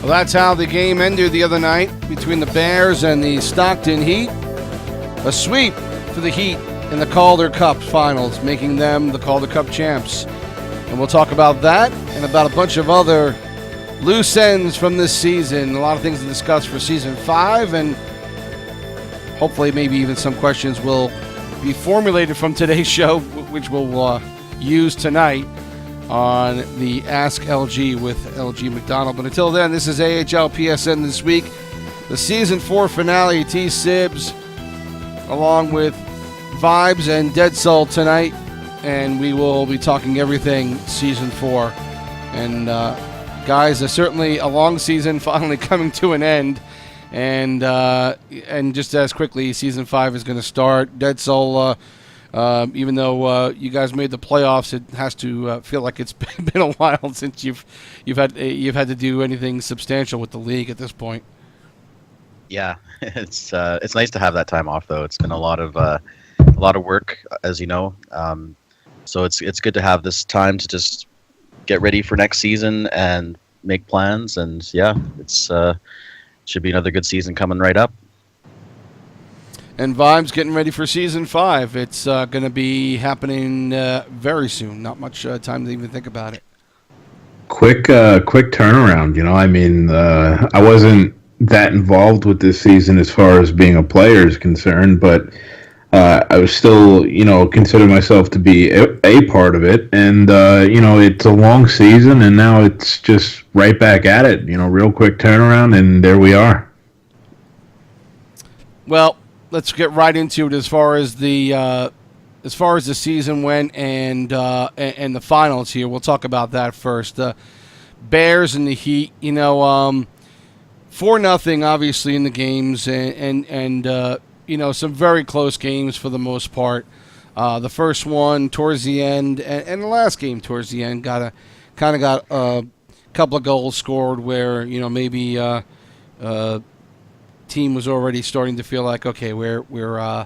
Well, that's how the game ended the other night between the Bears and the Stockton Heat. A sweep for the Heat in the Calder Cup Finals, making them the Calder Cup champs. And we'll talk about that and about a bunch of other loose ends from this season. A lot of things to discuss for Season 5, and hopefully maybe even some questions will be formulated from today's show, which we'll use tonight on the Ask LG with LG McDonald. But until then, this is AHLPSN This Week, the Season 4 finale, TSibs, along with Vibez and Deadsoul tonight, and we will be talking everything Season 4. And guys, there's certainly a long season finally coming to an end, and just as quickly, Season 5 is going to start. Deadsoul, even though you guys made the playoffs, it has to feel like it's been a while since you've had to do anything substantial with the league at this point. Yeah, it's nice to have that time off, though. It's been a lot of work, as you know. So it's good to have this time to just get ready for next season and make plans. And yeah, it's should be another good season coming right up. And Vibez getting ready for Season 5. It's going to be happening very soon. Not much time to even think about it. Quick turnaround. I mean, I wasn't that involved with this season as far as being a player is concerned, but I was still, consider myself to be a part of it. And, it's a long season, and now it's just right back at it. Real quick turnaround, and there we are. Well, let's get right into it as far as the season went and the finals here. We'll talk about that first. The Bears and the Heat, 4-0 obviously in the games, and some very close games for the most part. The first one towards the end, and the last game towards the end got a couple of goals scored where maybe team was already starting to feel like, okay, we're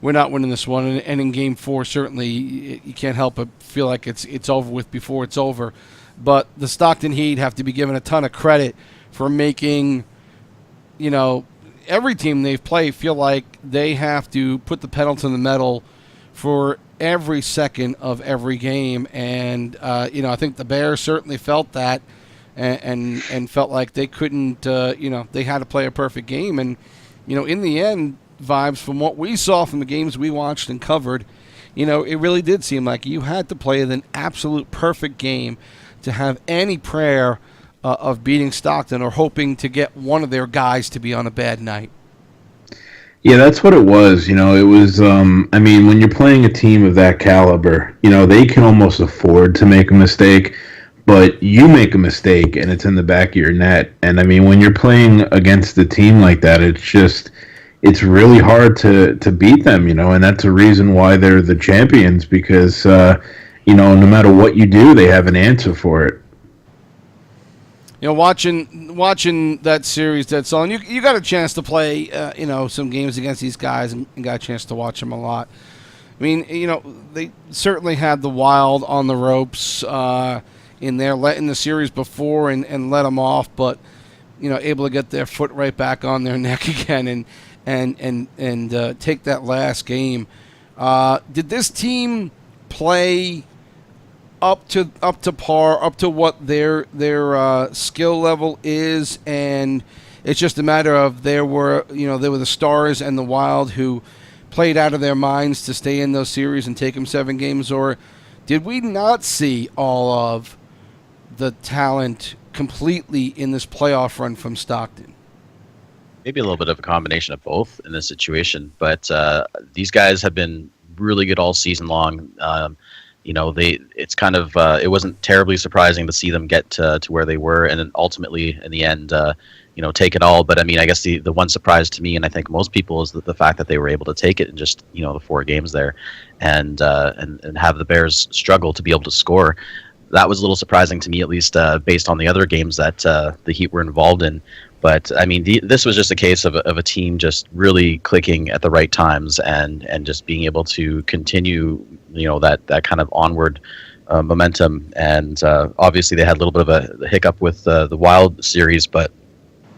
not winning this one, and in Game 4 certainly you can't help but feel like it's over with before it's over. But the Stockton Heat have to be given a ton of credit for making every team they've played feel like they have to put the pedal to the metal for every second of every game. And I think the Bears certainly felt that and felt like they couldn't, they had to play a perfect game. And, in the end, Vibez, from what we saw from the games we watched and covered, it really did seem like you had to play an absolute perfect game to have any prayer of beating Stockton or hoping to get one of their guys to be on a bad night. Yeah, that's what it was. It was, when you're playing a team of that caliber, they can almost afford to make a mistake, but you make a mistake and it's in the back of your net. And when you're playing against a team like that, it's really hard to beat them, and that's a reason why they're the champions, because, no matter what you do, they have an answer for it. Watching that series, Deadsoul, and you got a chance to play, some games against these guys and got a chance to watch them a lot. They certainly had the Wild on the ropes in there, letting the series before and let them off, but able to get their foot right back on their neck again and take that last game. Did this team play up to par, up to what their skill level is, and it's just a matter of there were the Stars and the Wild who played out of their minds to stay in those series and take them 7 games, or did we not see all of the talent completely in this playoff run from Stockton? Maybe a little bit of a combination of both in this situation, but these guys have been really good all season long. It's kind of it wasn't terribly surprising to see them get to where they were, and then ultimately in the end, take it all. But I guess the one surprise to me, and I think most people, is the fact that they were able to take it in just the 4 games there, and have the Bears struggle to be able to score. That was a little surprising to me, at least based on the other games that the Heat were involved in. But this was just a case of a team just really clicking at the right times and just being able to continue, that kind of onward momentum, and obviously they had a little bit of a hiccup with the Wild series, but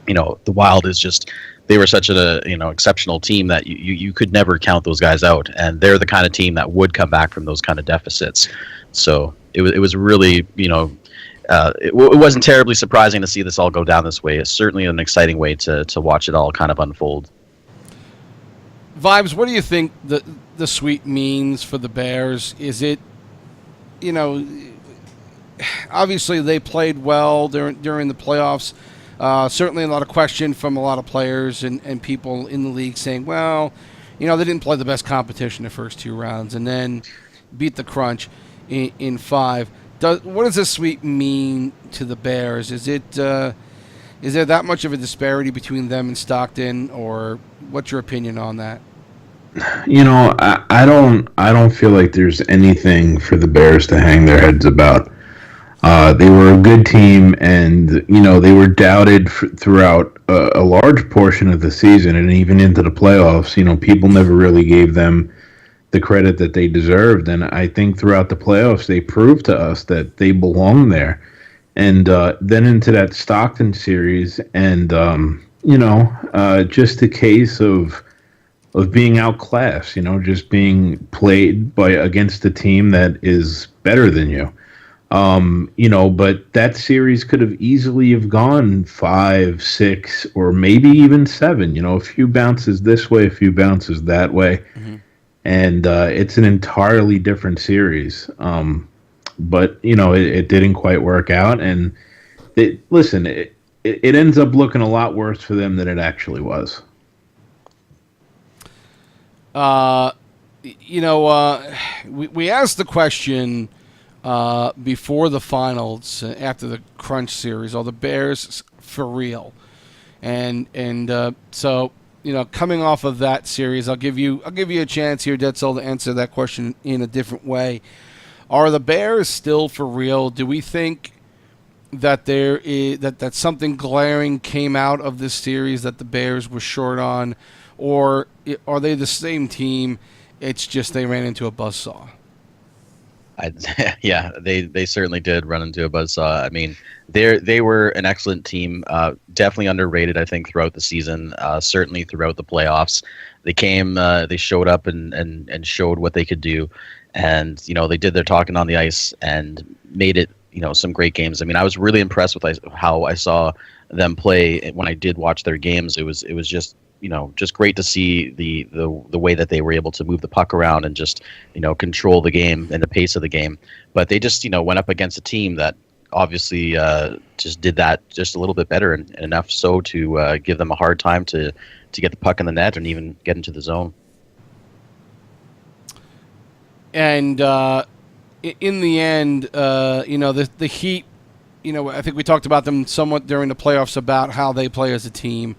the Wild is just, they were such a exceptional team that you could never count those guys out, and they're the kind of team that would come back from those kind of deficits. So it was really it wasn't terribly surprising to see this all go down this way. It's certainly an exciting way to watch it all kind of unfold. Vibes, what do you think the sweep means for the Bears? Is it, obviously they played well during the playoffs. Certainly a lot of question from a lot of players and people in the league saying, well, they didn't play the best competition the first 2 rounds and then beat the Crunch in 5. What does this sweep mean to the Bears? Is there that much of a disparity between them and Stockton, or what's your opinion on that? I don't feel like there's anything for the Bears to hang their heads about. They were a good team, and they were doubted throughout a large portion of the season and even into the playoffs. People never really gave them the credit that they deserved, and I think throughout the playoffs they proved to us that they belong there. And then into that Stockton series, and just a case of being outclassed. Just being played against a team that is better than you. But that series could have easily have gone 5, 6, or maybe even 7. A few bounces this way, a few bounces that way, and it's an entirely different series. But it didn't quite work out, and it ends up looking a lot worse for them than it actually was. We asked the question before the finals, after the Crunch series, are the Bears for real? And so coming off of that series, I'll give you a chance here, Deadsoul, to answer that question in a different way. Are the Bears still for real? Do we think that there is that something glaring came out of this series that the Bears were short on, or are they the same team? It's just they ran into a buzzsaw. Yeah, they certainly did run into a buzzsaw. I mean, they were an excellent team, definitely underrated, I think, throughout the season, certainly throughout the playoffs. They showed up and showed what they could do, and they did their talking on the ice and made it some great games. I mean, I was really impressed with how I saw them play when I did watch their games. It was just just great to see the way that they were able to move the puck around and just control the game and the pace of the game. But they just went up against a team that obviously just did that just a little bit better, and enough so to give them a hard time to get the puck in the net and even get into the zone. And in the end, the Heat, I think we talked about them somewhat during the playoffs about how they play as a team.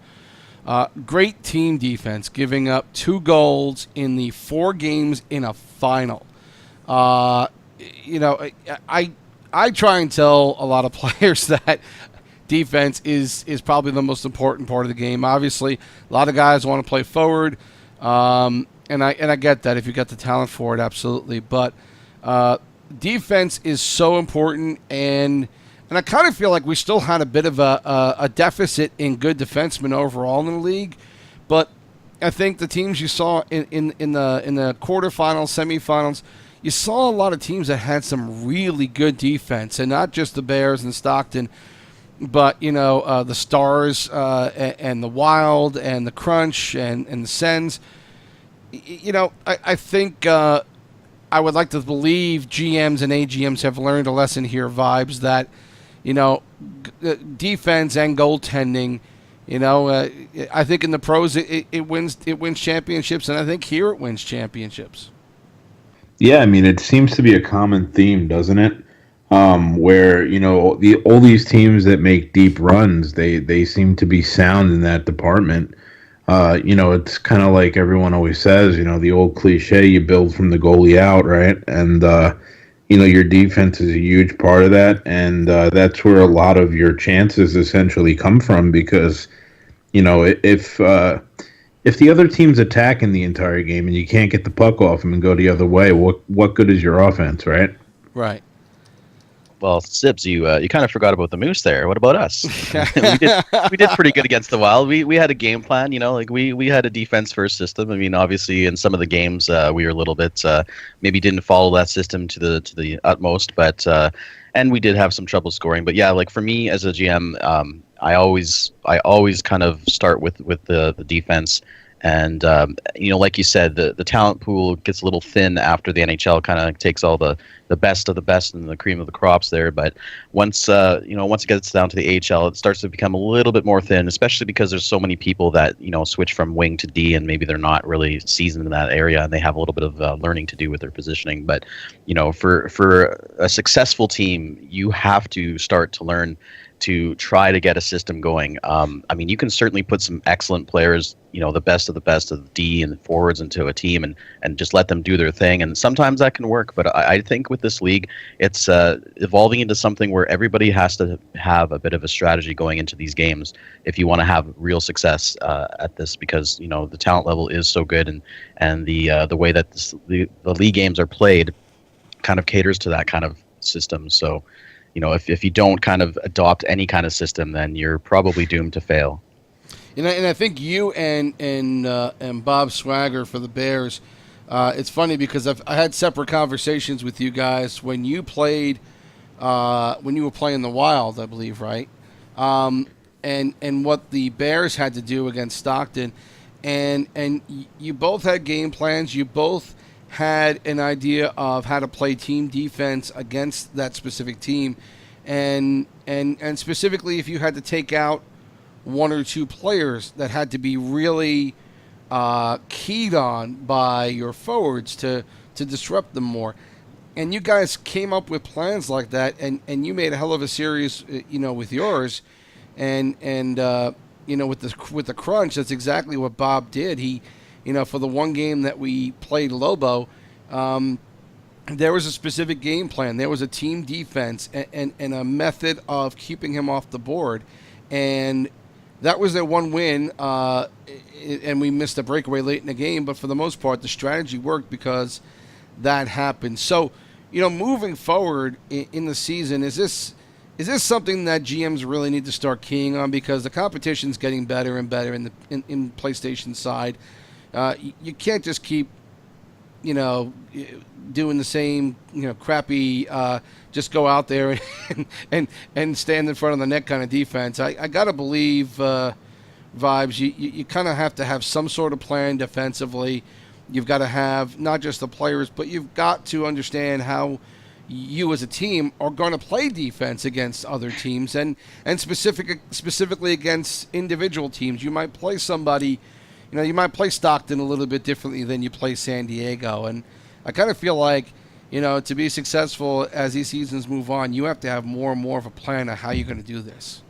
Great team defense, giving up 2 goals in the 4 games in a final. I try and tell a lot of players that defense is probably the most important part of the game. Obviously, a lot of guys want to play forward, and I get that if you got the talent for it, absolutely. But defense is so important, and I kind of feel like we still had a bit of a deficit in good defensemen overall in the league. But I think the teams you saw in the quarterfinals, semifinals, you saw a lot of teams that had some really good defense, and not just the Bears and Stockton, but the Stars and the Wild and the Crunch and the Sens. I think I would like to believe GMs and AGMs have learned a lesson here, Vibes, that defense and goaltending. I think in the pros it wins championships, and I think here it wins championships. Yeah, I mean, it seems to be a common theme, doesn't it? Where all these teams that make deep runs, they seem to be sound in that department. It's kind of like everyone always says, the old cliche: you build from the goalie out, right? And your defense is a huge part of that, and that's where a lot of your chances essentially come from. Because if the other team's attacking the entire game and you can't get the puck off them and go the other way, what good is your offense, right? Right. Well, Sibs, you kind of forgot about the Moose there. What about us? we did pretty good against the Wild. We had a game plan, like we had a defense first system. I mean, obviously in some of the games we were a little bit maybe didn't follow that system to the utmost, but and we did have some trouble scoring. But yeah, like for me as a GM, I always kind of start with the defense. And like you said, the talent pool gets a little thin after the NHL kind of takes all the best of the best and the cream of the crops there. But once it gets down to the AHL, it starts to become a little bit more thin, especially because there's so many people that switch from wing to D, and maybe they're not really seasoned in that area, and they have a little bit of learning to do with their positioning. But for a successful team, you have to start to learn to try to get a system going. I mean, you can certainly put some excellent players, the best of the D and the forwards into a team and just let them do their thing. And sometimes that can work. But I think with this league, it's evolving into something where everybody has to have a bit of a strategy going into these games if you want to have real success at this, because, the talent level is so good, and the way that the league games are played kind of caters to that kind of system. So, if you don't kind of adopt any kind of system, then you're probably doomed to fail. And I think you and Bob Swagger for the Bears, it's funny because I had separate conversations with you guys when you played, when you were playing the Wild, I believe, right? And what the Bears had to do against Stockton, and you both had game plans. You both had an idea of how to play team defense against that specific team, and specifically if you had to take out one or two players that had to be really keyed on by your forwards to disrupt them more. And you guys came up with plans like that, and you made a hell of a series, with yours, and with the crunch. That's exactly what Bob did. He, for the one game that we played Lobo, there was a specific game plan. There was a team defense and a method of keeping him off the board. And that was their one win, and we missed a breakaway late in the game. But for the most part, the strategy worked because that happened. So, moving forward in the season, is this something that GMs really need to start keying on? Because the competition's getting better and better in PlayStation side. You can't just keep, doing the same, crappy, just go out there and stand in front of the net kind of defense. I got to believe, Vibes, you kind of have to have some sort of plan defensively. You've got to have not just the players, but you've got to understand how you as a team are going to play defense against other teams and specifically against individual teams. You might play somebody, you might play Stockton a little bit differently than you play San Diego. And I kind of feel like, to be successful as these seasons move on, you have to have more and more of a plan of how you're going to do this.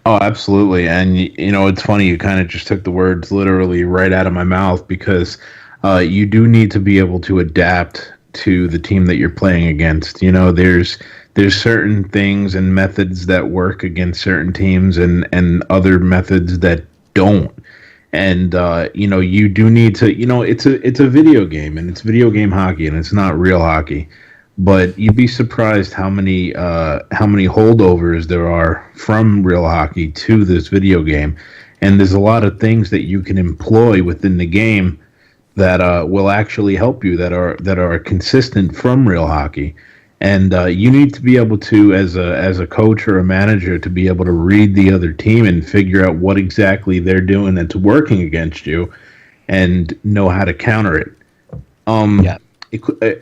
Oh, absolutely. And, it's funny, you kind of just took the words literally right out of my mouth, because you do need to be able to adapt to the team that you're playing against. There's certain things and methods that work against certain teams and other methods that don't. And you do need to, it's a video game, and it's video game hockey, and it's not real hockey. But you'd be surprised how many holdovers there are from real hockey to this video game. And there's a lot of things that you can employ within the game that will actually help you, that are consistent from real hockey. And you need to be able to, as a coach or a manager, to be able to read the other team and figure out what exactly they're doing that's working against you, and know how to counter it. Yeah.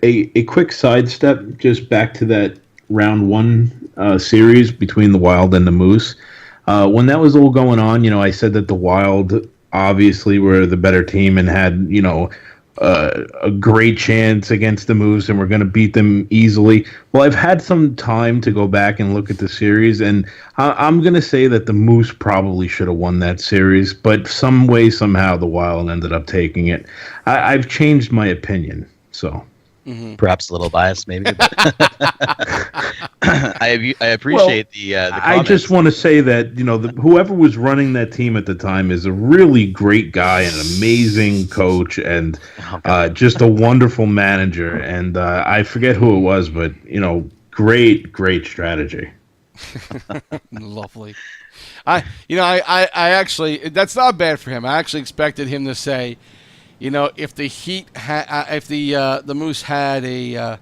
A quick sidestep, just back to that round one series between the Wild and the Moose. When that was all going on, I said that the Wild obviously were the better team and had, a great chance against the Moose, and we're going to beat them easily. Well, I've had some time to go back and look at the series, and I'm going to say that the Moose probably should have won that series, but some way, somehow, the Wild ended up taking it. I've changed my opinion, so... Mm-hmm. Perhaps a little biased, maybe. But I appreciate the comments. I just want to say that whoever was running that team at the time is a really great guy, an amazing coach, and just a wonderful manager. And I forget who it was, but great strategy. Lovely. I actually, that's not bad for him. I actually expected him to say, if the Heat, if the Moose had a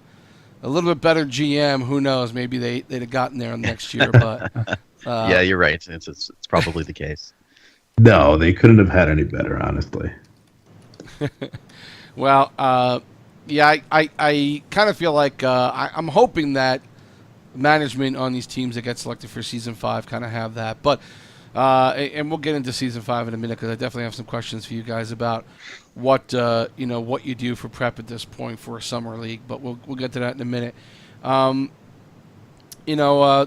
little bit better GM, who knows? Maybe they'd have gotten there next year. But yeah, you're right. It's probably the case. No, they couldn't have had any better, honestly. Well, yeah, I kind of feel like I'm hoping that management on these teams that get selected for Season 5 kind of have that. But and we'll get into Season 5 in a minute because I definitely have some questions for you guys about what what you do for prep at this point for a summer league. But we'll get to that in a minute. The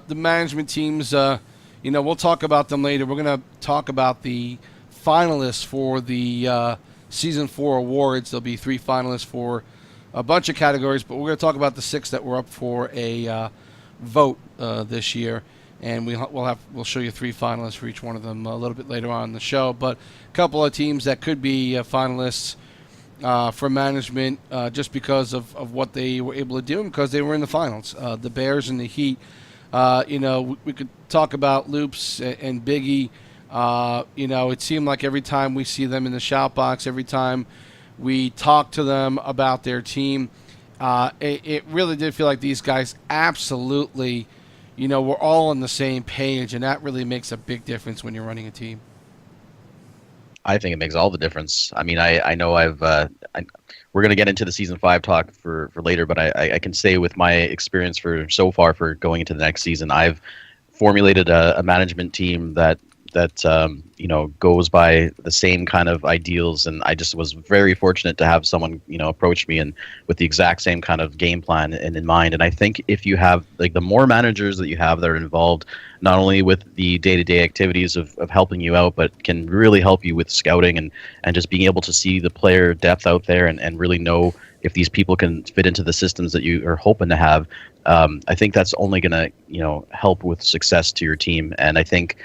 management teams, we'll talk about them later. We're going to talk about the finalists for the Season 4 awards. There'll be 3 finalists for a bunch of categories, but we're going to talk about the 6 that were up for a vote this year, and we'll show you 3 finalists for each one of them a little bit later on in the show. But a couple of teams that could be finalists for management just because of what they were able to do and because they were in the finals. The Bears and the Heat. We could talk about Loops and Biggie. It seemed like every time we see them in the shout box, every time we talk to them about their team, it really did feel like these guys absolutely, were all on the same page, and that really makes a big difference when you're running a team. I think it makes all the difference. I mean, I know we're going to get into the Season 5 talk for later, but I can say with my experience for going into the next season, I've formulated a management team that goes by the same kind of ideals, and I just was very fortunate to have someone approach me and with the exact same kind of game plan in mind. And I think if you have the more managers that you have that are involved not only with the day-to-day activities of helping you out, but can really help you with scouting and just being able to see the player depth out there and really know if these people can fit into the systems that you are hoping to have. I think that's only going to, help with success to your team. And I think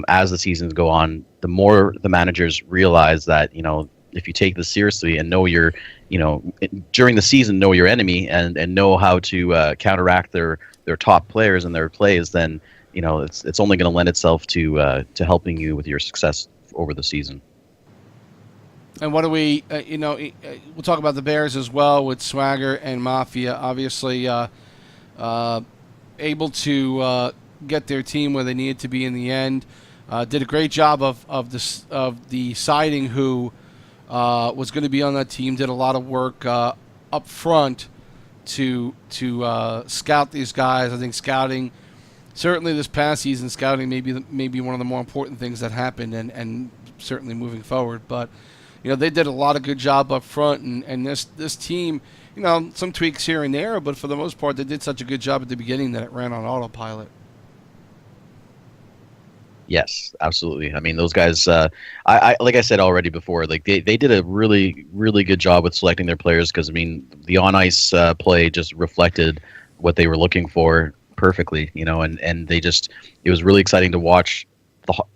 as the seasons go on, the more the managers realize that, if you take this seriously and know your, during the season, know your enemy and know how to counteract their top players and their plays, then, it's only going to lend itself to helping you with your success over the season. And what do we, we'll talk about the Bears as well with Swagger and Mafia, obviously able to get their team where they needed to be in the end. Did a great job of deciding who was going to be on that team. Did a lot of work up front to scout these guys. I think scouting, certainly this past season, scouting may be one of the more important things that happened, and certainly moving forward. But they did a lot of good job up front, and this team, some tweaks here and there, but for the most part, they did such a good job at the beginning that it ran on autopilot. Yes, absolutely. I mean, those guys, I like I said already before, they did a really, really good job with selecting their players because, I mean, the on-ice play just reflected what they were looking for perfectly, and they just, it was really exciting to watch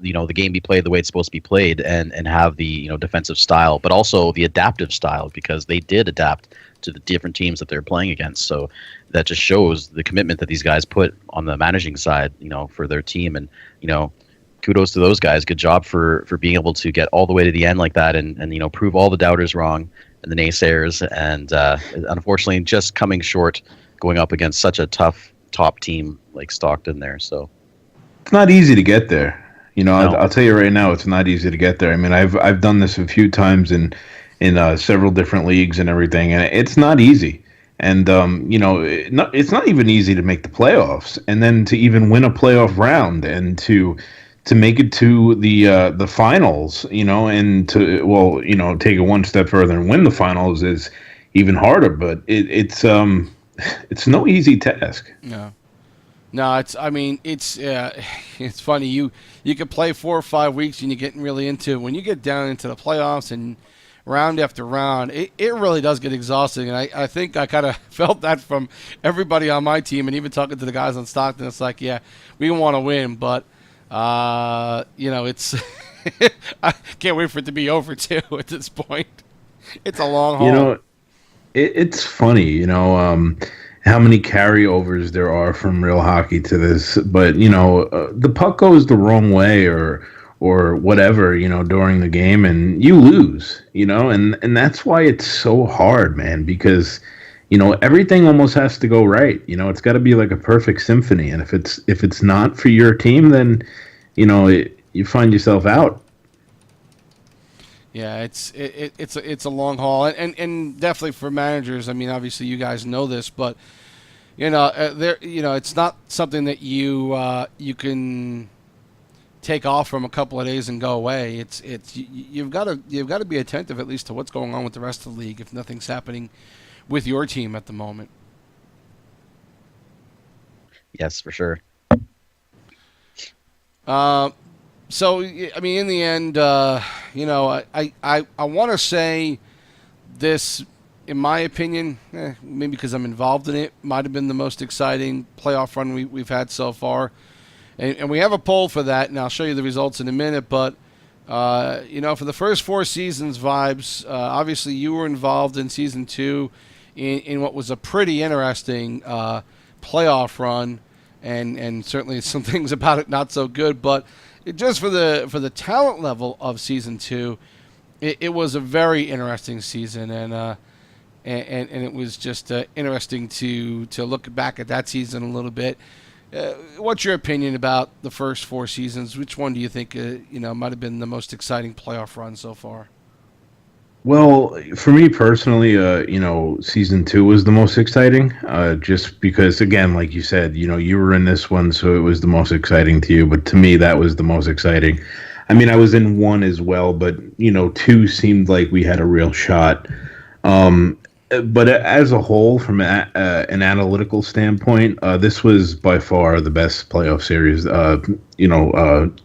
the game be played the way it's supposed to be played and have the defensive style, but also the adaptive style, because they did adapt to the different teams that they're playing against. So that just shows the commitment that these guys put on the managing side, for their team. And kudos to those guys. Good job for being able to get all the way to the end like that and prove all the doubters wrong and the naysayers. And unfortunately, just coming short, going up against such a tough top team like Stockton there. So it's not easy to get there. No. I'll tell you right now, it's not easy to get there. I mean, I've done this a few times in several different leagues and everything, and it's not easy. And it's not even easy to make the playoffs, and then to even win a playoff round, and to make it to the finals, and to take it one step further and win the finals is even harder. But it's no easy task. No, it's funny. You could play 4 or 5 weeks and you're getting really into it. When you get down into the playoffs and round after round, it really does get exhausting. And I think I kind of felt that from everybody on my team, and even talking to the guys on Stockton. It's like, yeah, we want to win, but it's I can't wait for it to be over too. At this point, it's a long haul. It's funny, how many carryovers there are from real hockey to this. But the puck goes the wrong way or whatever, during the game, and you lose, and that's why it's so hard, man, because everything almost has to go right. It's got to be like a perfect symphony, and if it's not for your team, then you find yourself out. Yeah, it's a long haul, and definitely for managers. I mean, obviously you guys know this, but it's not something that you can take off from a couple of days and go away. You've got to be attentive at least to what's going on with the rest of the league if nothing's happening with your team at the moment. Yes, for sure. So, I mean, in the end, I want to say this, in my opinion, maybe because I'm involved in it, might have been the most exciting playoff run we've had so far. And we have a poll for that, and I'll show you the results in a minute. But, for the first 4 seasons, Vibes, obviously you were involved in Season 2 in what was a pretty interesting playoff run, and certainly some things about it not so good. But just for the talent level of Season 2, it was a very interesting season, and it was just interesting to look back at that season a little bit. What's your opinion about the first 4 seasons? Which one do you think might have been the most exciting playoff run so far? Well, for me personally, season 2 was the most exciting. Just because, again, like you said, you were in this one, so it was the most exciting to you. But to me, that was the most exciting. I mean, I was in 1 as well, but 2 seemed like we had a real shot. But as a whole, from an analytical standpoint, this was by far the best playoff series,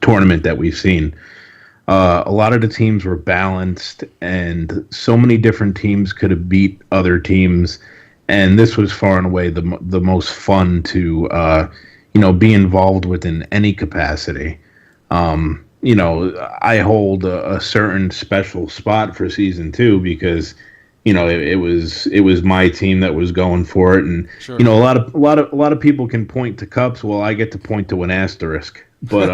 tournament that we've seen. A lot of the teams were balanced, and so many different teams could have beat other teams. And this was far and away the most fun to, be involved with in any capacity. I hold a certain special spot for season 2 because it was my team that was going for it, and sure. A lot of people can point to cups. Well, I get to point to an asterisk, but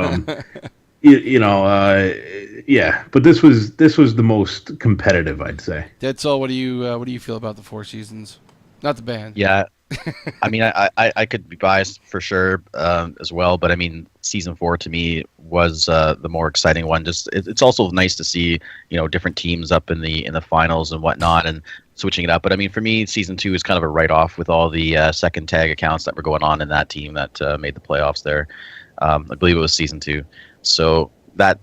yeah. But this was the most competitive, I'd say. Deadsoul, what do you feel about the 4 seasons? Not the band. Yeah, I mean, I could be biased for sure as well, but I mean, season 4 to me was the more exciting one. Just it's also nice to see different teams up in the finals and whatnot, and switching it up. But I mean, for me, season 2 is kind of a write off with all the second tag accounts that were going on in that team that made the playoffs there. I believe it was season 2, so that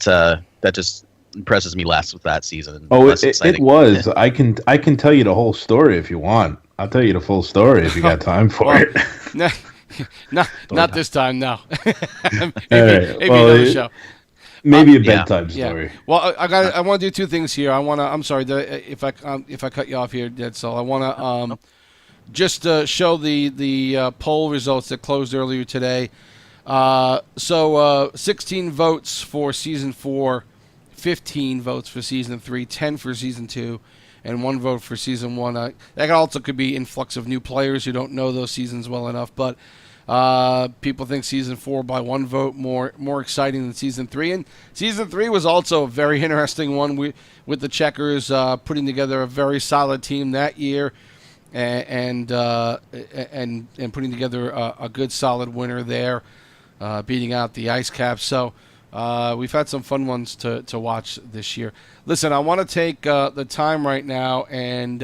just impresses me less with that season. Oh, it was. I can tell you the whole story if you want. I'll tell you the full story if you got time for it. Not this time, no. maybe another show. Maybe a bedtime story. Yeah. Well, I want to do 2 things here. I'm sorry if I cut you off here, Deadsoul. I want to just show the poll results that closed earlier today. So 16 votes for season 4, 15 votes for season 3, 10 for season 2. And 1 vote for season 1. That also could be influx of new players who don't know those seasons well enough. But people think season 4 by 1 vote more exciting than season 3. And season 3 was also a very interesting one with the Checkers putting together a very solid team that year, and putting together a good solid winner there, beating out the Ice Caps. So we've had some fun ones to watch this year. Listen, I want to take the time right now and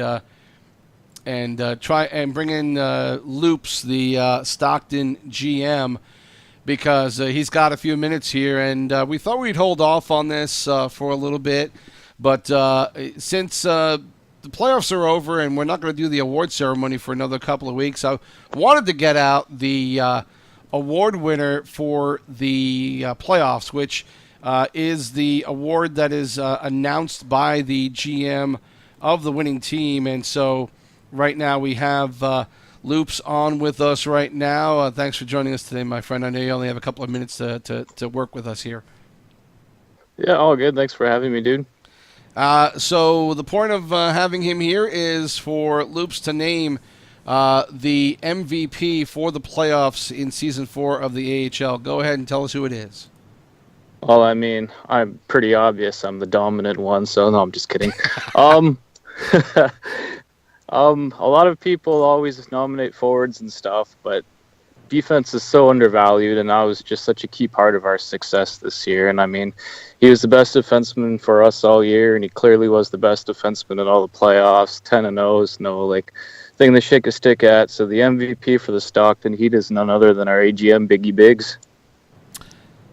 try and bring in Loops, the Stockton GM, because he's got a few minutes here, and we thought we'd hold off on this for a little bit, but since the playoffs are over and we're not going to do the award ceremony for another couple of weeks, I wanted to get out the award winner for the playoffs, which is the award that is announced by the GM of the winning team. And so right now we have Loops on with us right now. Thanks for joining us today, my friend. I know you only have a couple of minutes to work with us here. Yeah, all good. Thanks for having me, dude. So the point of having him here is for Loops to name the MVP for the playoffs in Season 4 of the AHL. Go ahead and tell us who it is. Well, I mean, I'm pretty obvious. I'm the dominant one, so no, I'm just kidding. A lot of people always nominate forwards and stuff, but defense is so undervalued, and that was just such a key part of our success this year. And I mean, he was the best defenseman for us all year, and he clearly was the best defenseman in all the playoffs. 10-0s, no thing to shake a stick at. So the MVP for the Stockton Heat is none other than our AGM Biggie Biggs.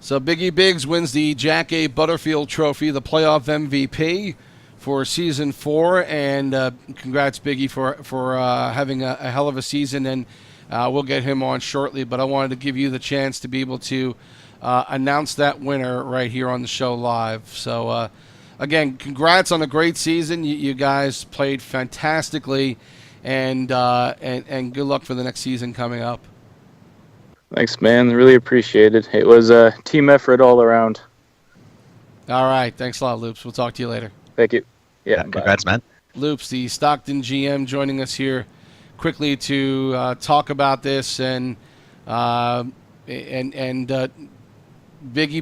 So Biggie Biggs wins the Jack A. Butterfield Trophy, the playoff MVP for Season 4, and congrats, Biggie, for having a hell of a season, and we'll get him on shortly, but I wanted to give you the chance to be able to announce that winner right here on the show live. So, again, congrats on a great season. You guys played fantastically, and good luck for the next season coming up. Thanks, man. Really appreciate it. It was a team effort all around. All right. Thanks a lot, Loops. We'll talk to you later. Thank you. Yeah, congrats, man. Loops, the Stockton GM, joining us here quickly to talk about this, and Biggie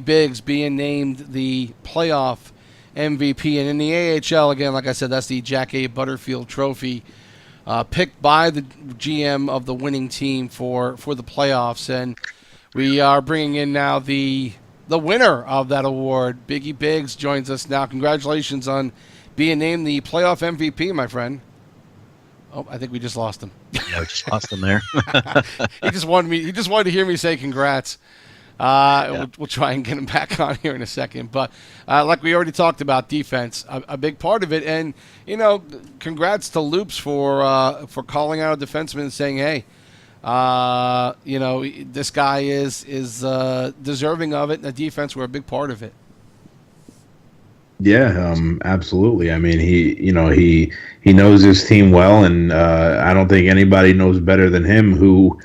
Biggs being named the playoff MVP. And in the AHL, again, like I said, that's the Jack A. Butterfield Trophy, picked by the GM of the winning team for the playoffs. And we are bringing in now the winner of that award. Biggie Biggs joins us now. Congratulations on being named the playoff MVP, my friend. Oh, I think we just lost him. Yeah, we just lost him there. He just wanted to hear me say congrats. We'll try and get him back on here in a second. But like we already talked about, defense, a big part of it. And, congrats to Loops for calling out a defenseman and saying, hey, this guy is deserving of it, and the defense were a big part of it. Yeah, absolutely. I mean, he knows his team well, and I don't think anybody knows better than him who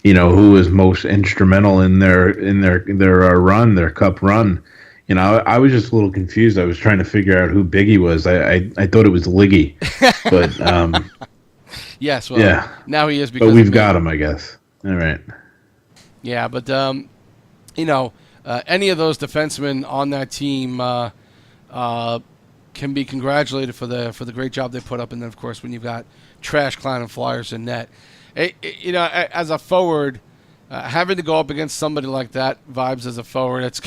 was most instrumental in their run, their cup run. I was just a little confused. I was trying to figure out who Biggie was. I thought it was Liggy, but yes, well, yeah. Now he is, because but we've got him, I guess. All right. Yeah, but any of those defensemen on that team can be congratulated for the great job they put up, and then of course when you've got trash clown and Flyers in net, as a forward, having to go up against somebody like that, Vibes as a forward, it's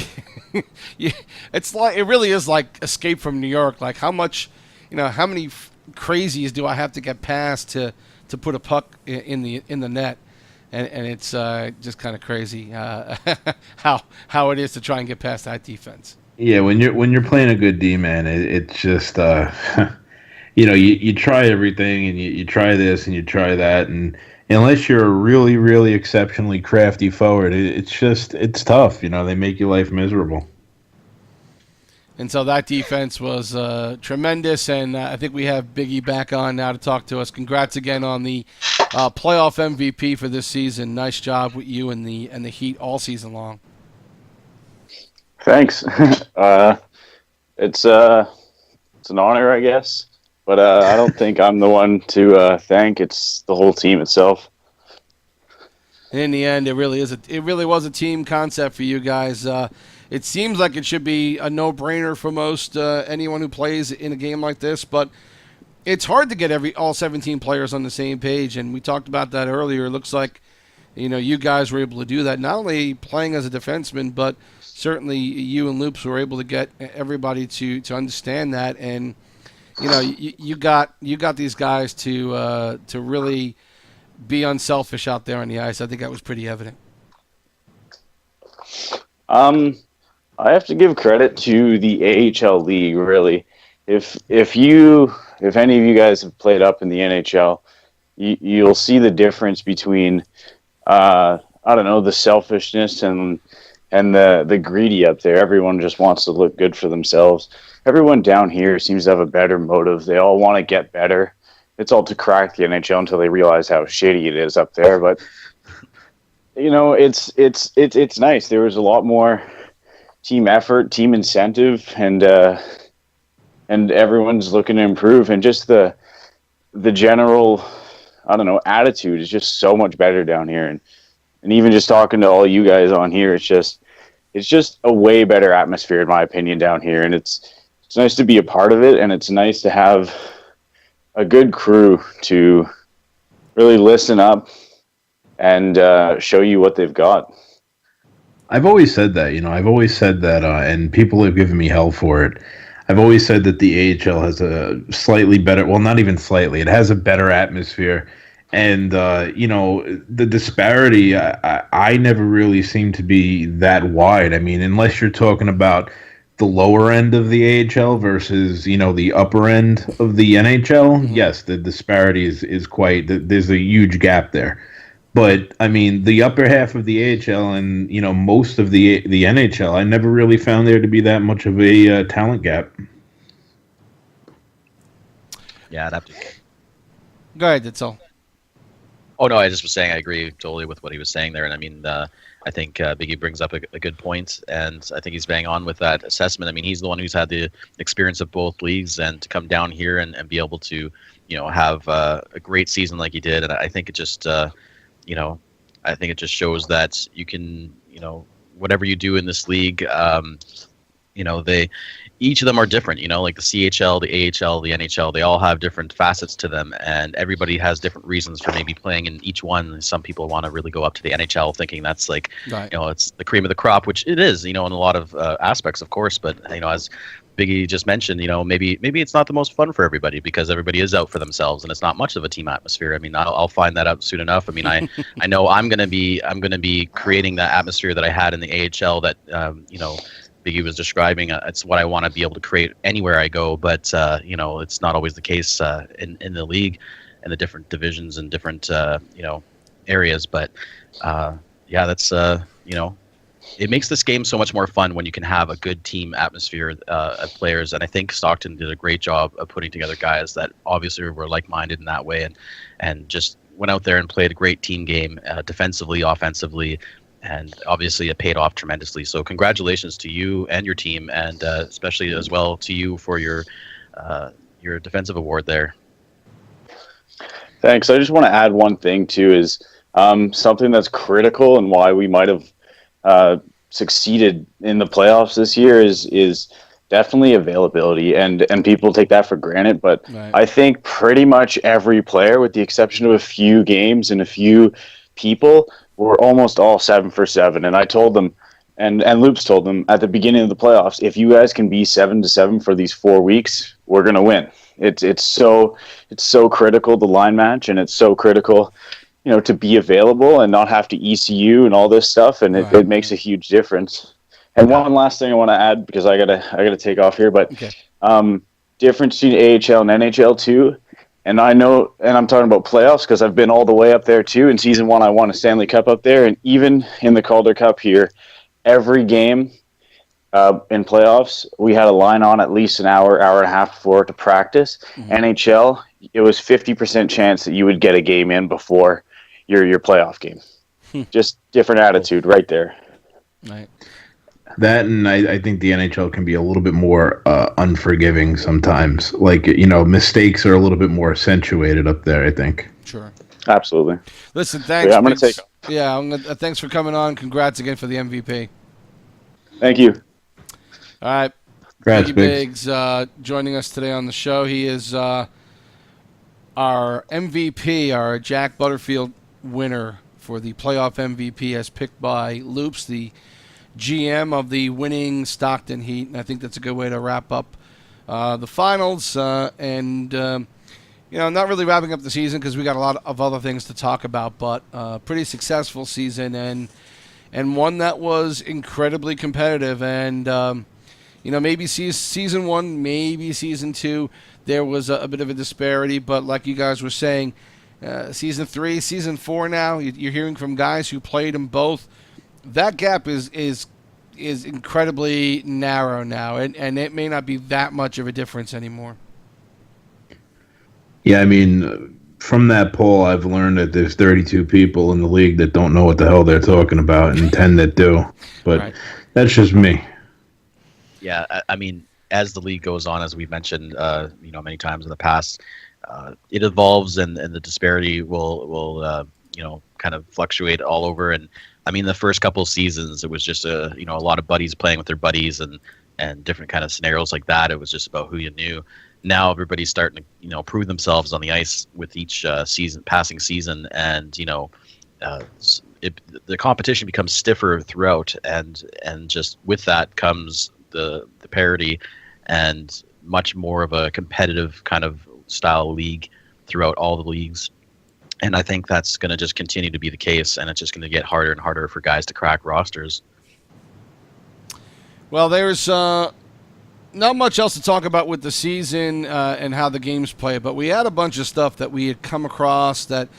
like, it really is like Escape from New York. Like how many crazies do I have to get past to put a puck in the net, and it's just kind of crazy how it is to try and get past that defense. Yeah, when you're playing a good D man, it's just you try everything, and you try this and you try that, and unless you're a really, really exceptionally crafty forward, it's tough. They make your life miserable. And so that defense was tremendous, and I think we have Biggie back on now to talk to us. Congrats again on the playoff MVP for this season. Nice job with you and the Heat all season long. Thanks. It's an honor, I guess, but I don't think I'm the one to thank. It's the whole team itself. And in the end, it really was a team concept for you guys. It seems like it should be a no-brainer for most anyone who plays in a game like this, but it's hard to get all 17 players on the same page, and we talked about that earlier. It looks like you guys were able to do that, not only playing as a defenseman, but certainly you and Loops were able to get everybody to understand that, and you got these guys to really be unselfish out there on the ice. I think that was pretty evident. I have to give credit to the AHL league, really. If any of you guys have played up in the NHL, you'll see the difference between the selfishness and the greedy up there. Everyone just wants to look good for themselves. Everyone down here seems to have a better motive. They all want to get better. It's all to crack the NHL until they realize how shitty it is up there. But it's nice. There was a lot more team effort, team incentive, and everyone's looking to improve. And just the general I don't know, attitude is just so much better down here. And even just talking to all you guys on here, it's just a way better atmosphere in my opinion down here. And it's nice to be a part of it, and it's nice to have a good crew to really listen up and show you what they've got. I've always said that, I've always said that, and people have given me hell for it. I've always said that the AHL has a slightly better, well, not even slightly, it has a better atmosphere. And, the disparity, I never really seem to be that wide. I mean, unless you're talking about the lower end of the AHL versus, the upper end of the NHL, yes, the disparity is quite, there's a huge gap there. But, I mean, the upper half of the AHL and, most of the NHL, I never really found there to be that much of a talent gap. Yeah, I'd have to. Go ahead, Deadsoul. Oh, no, I just was saying I agree totally with what he was saying there. And I mean, I think Biggie brings up a good point, and I think he's bang on with that assessment. I mean, he's the one who's had the experience of both leagues, and to come down here and be able to, have a great season like he did. And I think it just, I think it just shows that you can, whatever you do in this league, each of them are different, like the CHL, the AHL, the NHL, they all have different facets to them, and everybody has different reasons for maybe playing in each one. Some people want to really go up to the NHL thinking that's like, right, it's the cream of the crop, which it is, in a lot of aspects, of course. But, as Biggie just mentioned, maybe it's not the most fun for everybody because everybody is out for themselves and it's not much of a team atmosphere. I mean, I'll find that out soon enough. I mean, I know I'm going to be creating that atmosphere that I had in the AHL that, Biggie was describing. It's what I want to be able to create anywhere I go, but it's not always the case in the league and the different divisions and different areas. But that's it makes this game so much more fun when you can have a good team atmosphere of players. And I think Stockton did a great job of putting together guys that obviously were like-minded in that way and just went out there and played a great team game defensively, offensively. And obviously it paid off tremendously. So congratulations to you and your team, and especially as well to you for your defensive award there. Thanks. I just want to add one thing too, is something that's critical and why we might have succeeded in the playoffs this year is definitely availability, and people take that for granted. But right, I think pretty much every player, with the exception of a few games and a few people, we're almost all 7 for 7. And I told them, and Loops told them at the beginning of the playoffs, if you guys can be 7-7 for these 4 weeks, we're gonna win. It's so critical, the line match, and it's so critical, to be available and not have to ECU and all this stuff, and it makes a huge difference. And one last thing I want to add, because I gotta take off here, but okay, difference between AHL and NHL too. And I know, and I'm talking about playoffs because I've been all the way up there too. In season 1, I won a Stanley Cup up there. And even in the Calder Cup here, every game in playoffs, we had a line on at least an hour and a half before to practice. Mm-hmm. NHL, it was 50% chance that you would get a game in before your playoff game. Just different attitude right there. Right. That, and I think the NHL can be a little bit more unforgiving sometimes. Like, mistakes are a little bit more accentuated up there, I think. Sure. Absolutely. Listen, thanks. Yeah, I'm going to take... Yeah, thanks for coming on. Congrats again for the MVP. Thank you. All right. Congrats, Biggs joining us today on the show. He is our MVP, our Jack Butterfield winner for the playoff MVP as picked by Loops, the GM of the winning Stockton Heat, and I think that's a good way to wrap up the finals. And not really wrapping up the season because we got a lot of other things to talk about, but pretty successful season and one that was incredibly competitive. And maybe season 1, maybe season 2, there was a bit of a disparity, but like you guys were saying, season 3, season 4 now, you're hearing from guys who played them both. That gap is incredibly narrow now, and it may not be that much of a difference anymore. Yeah, I mean, from that poll, I've learned that there's 32 people in the league that don't know what the hell they're talking about, and 10 that do. But right, that's just me. Yeah, I mean, as the league goes on, as we've mentioned, many times in the past, it evolves, and the disparity will kind of fluctuate all over. And I mean, the first couple of seasons, it was just a lot of buddies playing with their buddies and different kind of scenarios like that. It was just about who you knew. Now everybody's starting to prove themselves on the ice with each passing season, and the competition becomes stiffer throughout, and just with that comes the parity and much more of a competitive kind of style league throughout all the leagues. And I think that's going to just continue to be the case, and it's just going to get harder and harder for guys to crack rosters. Well, there's not much else to talk about with the season and how the games play, but we had a bunch of stuff that we had come across that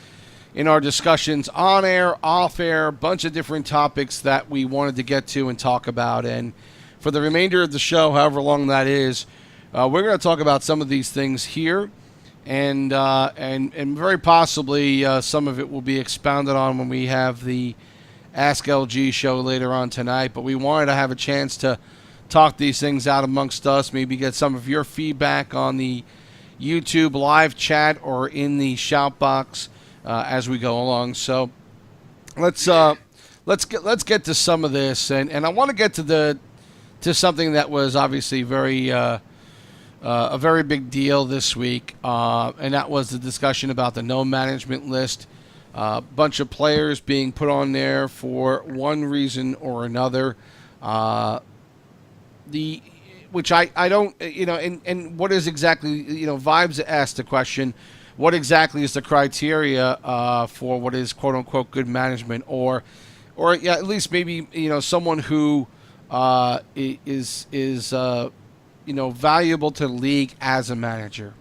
in our discussions on air, off air, a bunch of different topics that we wanted to get to and talk about. And for the remainder of the show, however long that is, we're going to talk about some of these things here, and very possibly some of it will be expounded on when we have the Ask LG show later on tonight. But we wanted to have a chance to talk these things out amongst us, maybe get some of your feedback on the YouTube live chat or in the shout box as we go along. So let's get to some of this, and I want to get to something that was obviously a very big deal this week, and that was the discussion about the no management list. A bunch of players being put on there for one reason or another. Which I don't, and what is exactly, Vibez asked the question, what exactly is the criteria for what is quote unquote good management, or at least maybe, someone who is valuable to the league as a manager.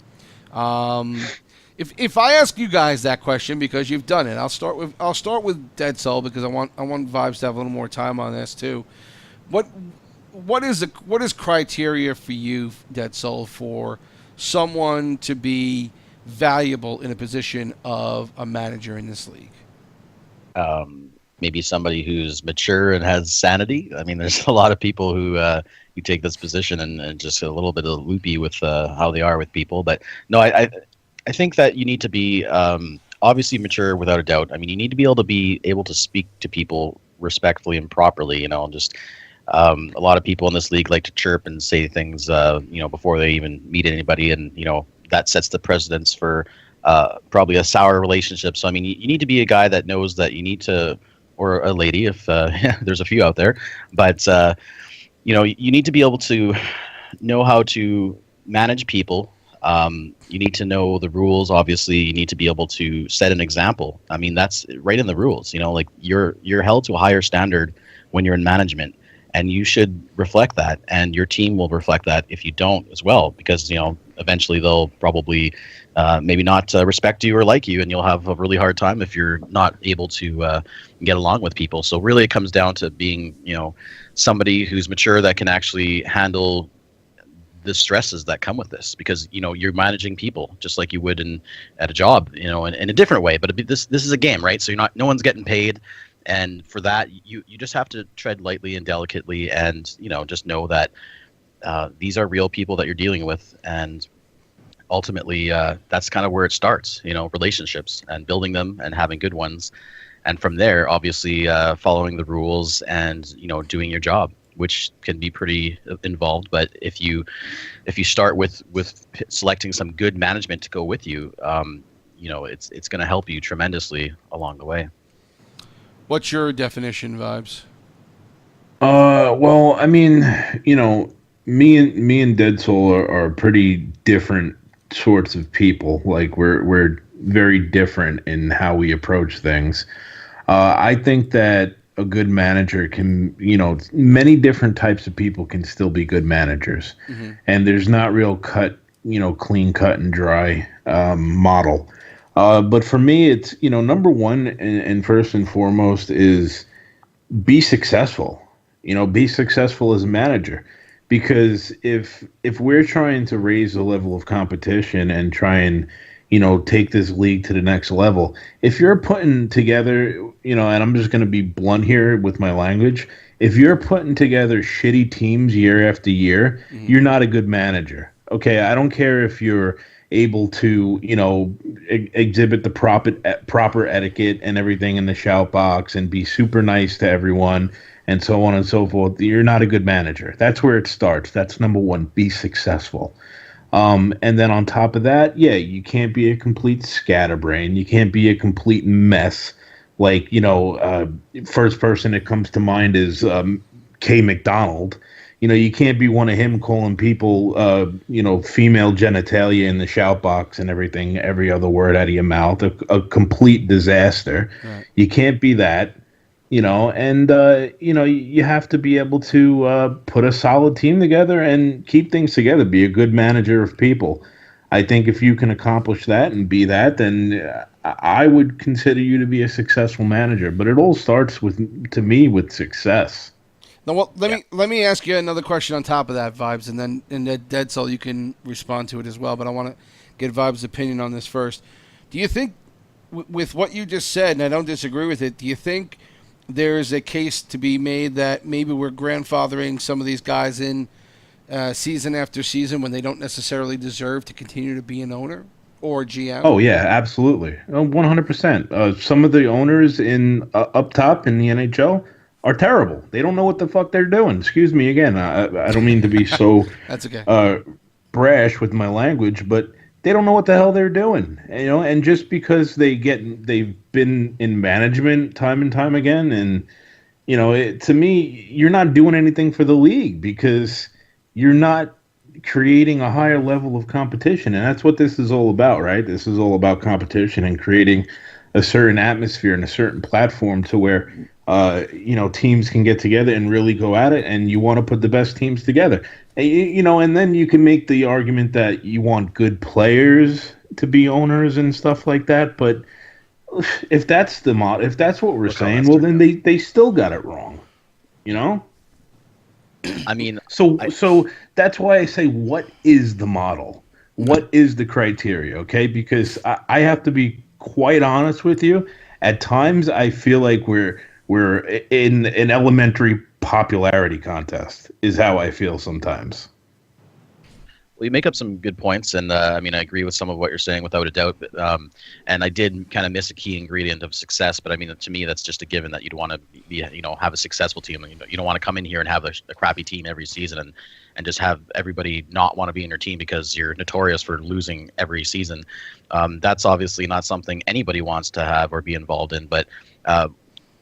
If I ask you guys that question, because you've done it, I'll start with Deadsoul, because I want Vibez to have a little more time on this too. What is criteria for you, Deadsoul, for someone to be valuable in a position of a manager in this league? Maybe somebody who's mature and has sanity. I mean, there's a lot of people who take this position and just a little bit of loopy with how they are with people. But no, I think that you need to be obviously mature without a doubt. I mean, you need to be able to speak to people respectfully and properly. Just a lot of people in this league like to chirp and say things, before they even meet anybody, and that sets the precedence for probably a sour relationship. So I mean, you need to be a guy that knows that you need to, or a lady if there's a few out there, but you need to be able to know how to manage people. You need to know the rules. Obviously, you need to be able to set an example. I mean, that's right in the rules. Like you're held to a higher standard when you're in management, and you should reflect that, and your team will reflect that if you don't as well, because eventually they'll probably maybe not respect you or like you, and you'll have a really hard time if you're not able to get along with people. So really, it comes down to being somebody who's mature that can actually handle the stresses that come with this, because you're managing people just like you would at a job, in a different way. But this is a game, right? So no one's getting paid. And for that, you just have to tread lightly and delicately, and just know that these are real people that you're dealing with, and ultimately that's kind of where it starts. Relationships and building them and having good ones, and from there, obviously following the rules and doing your job, which can be pretty involved. But if you start with selecting some good management to go with you, it's going to help you tremendously along the way. What's your definition, Vibez? Well, I mean, me and Deadsoul are pretty different sorts of people. Like we're very different in how we approach things. I think that a good manager can, many different types of people can still be good managers, mm-hmm. and there's not real clean cut and dry model. But for me, it's, number one and first and foremost is be successful. Be successful as a manager, because if we're trying to raise the level of competition and try and, take this league to the next level, if you're putting together, and I'm just going to be blunt here with my language, if you're putting together shitty teams year after year, mm-hmm. you're not a good manager. Okay, I don't care if you're able to, exhibit the proper etiquette and everything in the shout box and be super nice to everyone and so on and so forth, you're not a good manager. That's where it starts. That's number one. Be successful. And then on top of that, yeah, you can't be a complete scatterbrain. You can't be a complete mess. Like, first person that comes to mind is K. McDonald. You can't be one of him calling people, female genitalia in the shout box and everything, every other word out of your mouth, a complete disaster. Right. You can't be that, and, you have to be able to put a solid team together and keep things together, be a good manager of people. I think if you can accomplish that and be that, then I would consider you to be a successful manager. But it all starts with success. Now, well, let me ask you another question on top of that, Vibes, and then Deadsoul, you can respond to it as well. But I want to get Vibes' opinion on this first. Do you think, with what you just said, and I don't disagree with it, do you think there's a case to be made that maybe we're grandfathering some of these guys in season after season when they don't necessarily deserve to continue to be an owner or GM? Oh, yeah, absolutely. 100%. Some of the owners in up top in the NHL are terrible. They don't know what the fuck they're doing. Excuse me again. I don't mean to be so That's okay. Brash with my language, but they don't know what the hell they're doing. And just because they've been in management time and time again, and to me, you're not doing anything for the league because you're not creating a higher level of competition, and that's what this is all about, right? This is all about competition and creating a certain atmosphere and a certain platform to where teams can get together and really go at it, and you want to put the best teams together. And then you can make the argument that you want good players to be owners and stuff like that, but if that's the model, if that's what we're saying, well, then they still got it wrong, I mean, so that's why I say, what is the model? What is the criteria? Okay, because I have to be quite honest with you. At times, I feel like we're in an elementary popularity contest. Is how I feel sometimes. Well, you make up some good points, and I agree with some of what you're saying without a doubt. But, and I did kind of miss a key ingredient of success. But to me, that's just a given that you'd want to be, have a successful team. You don't want to come in here and have a crappy team every season and just have everybody not want to be in your team because you're notorious for losing every season. That's obviously not something anybody wants to have or be involved in. But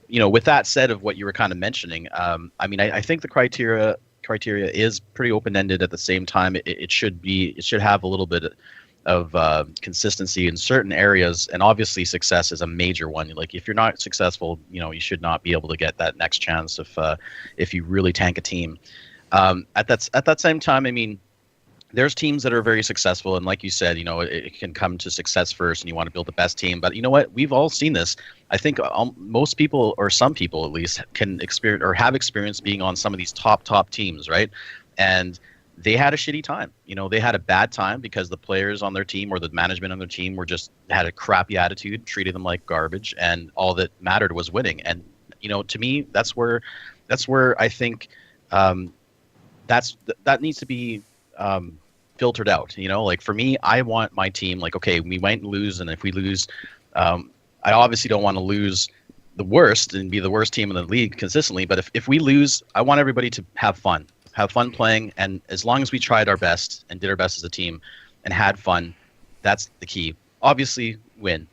with that said, of what you were kind of mentioning, I think the criteria is pretty open-ended. At the same time, it should have a little bit of consistency in certain areas, and obviously success is a major one. Like, if you're not successful, you should not be able to get that next chance if you really tank a team. At that same time, there's teams that are very successful, and like you said, it can come to success first, and you want to build the best team. But you know what? We've all seen this. I think most people, or some people at least, can experience or have experience being on some of these top teams, right? And they had a shitty time. They had a bad time because the players on their team or the management on their team had a crappy attitude, treated them like garbage, and all that mattered was winning. And to me, that's where I think that needs to be filtered out. Like, for me, I want my team, like, okay, we might lose, and if we lose, I obviously don't want to lose the worst and be the worst team in the league consistently. But if we lose, I want everybody to have fun playing. And as long as we tried our best and did our best as a team and had fun, that's the key. Obviously, winning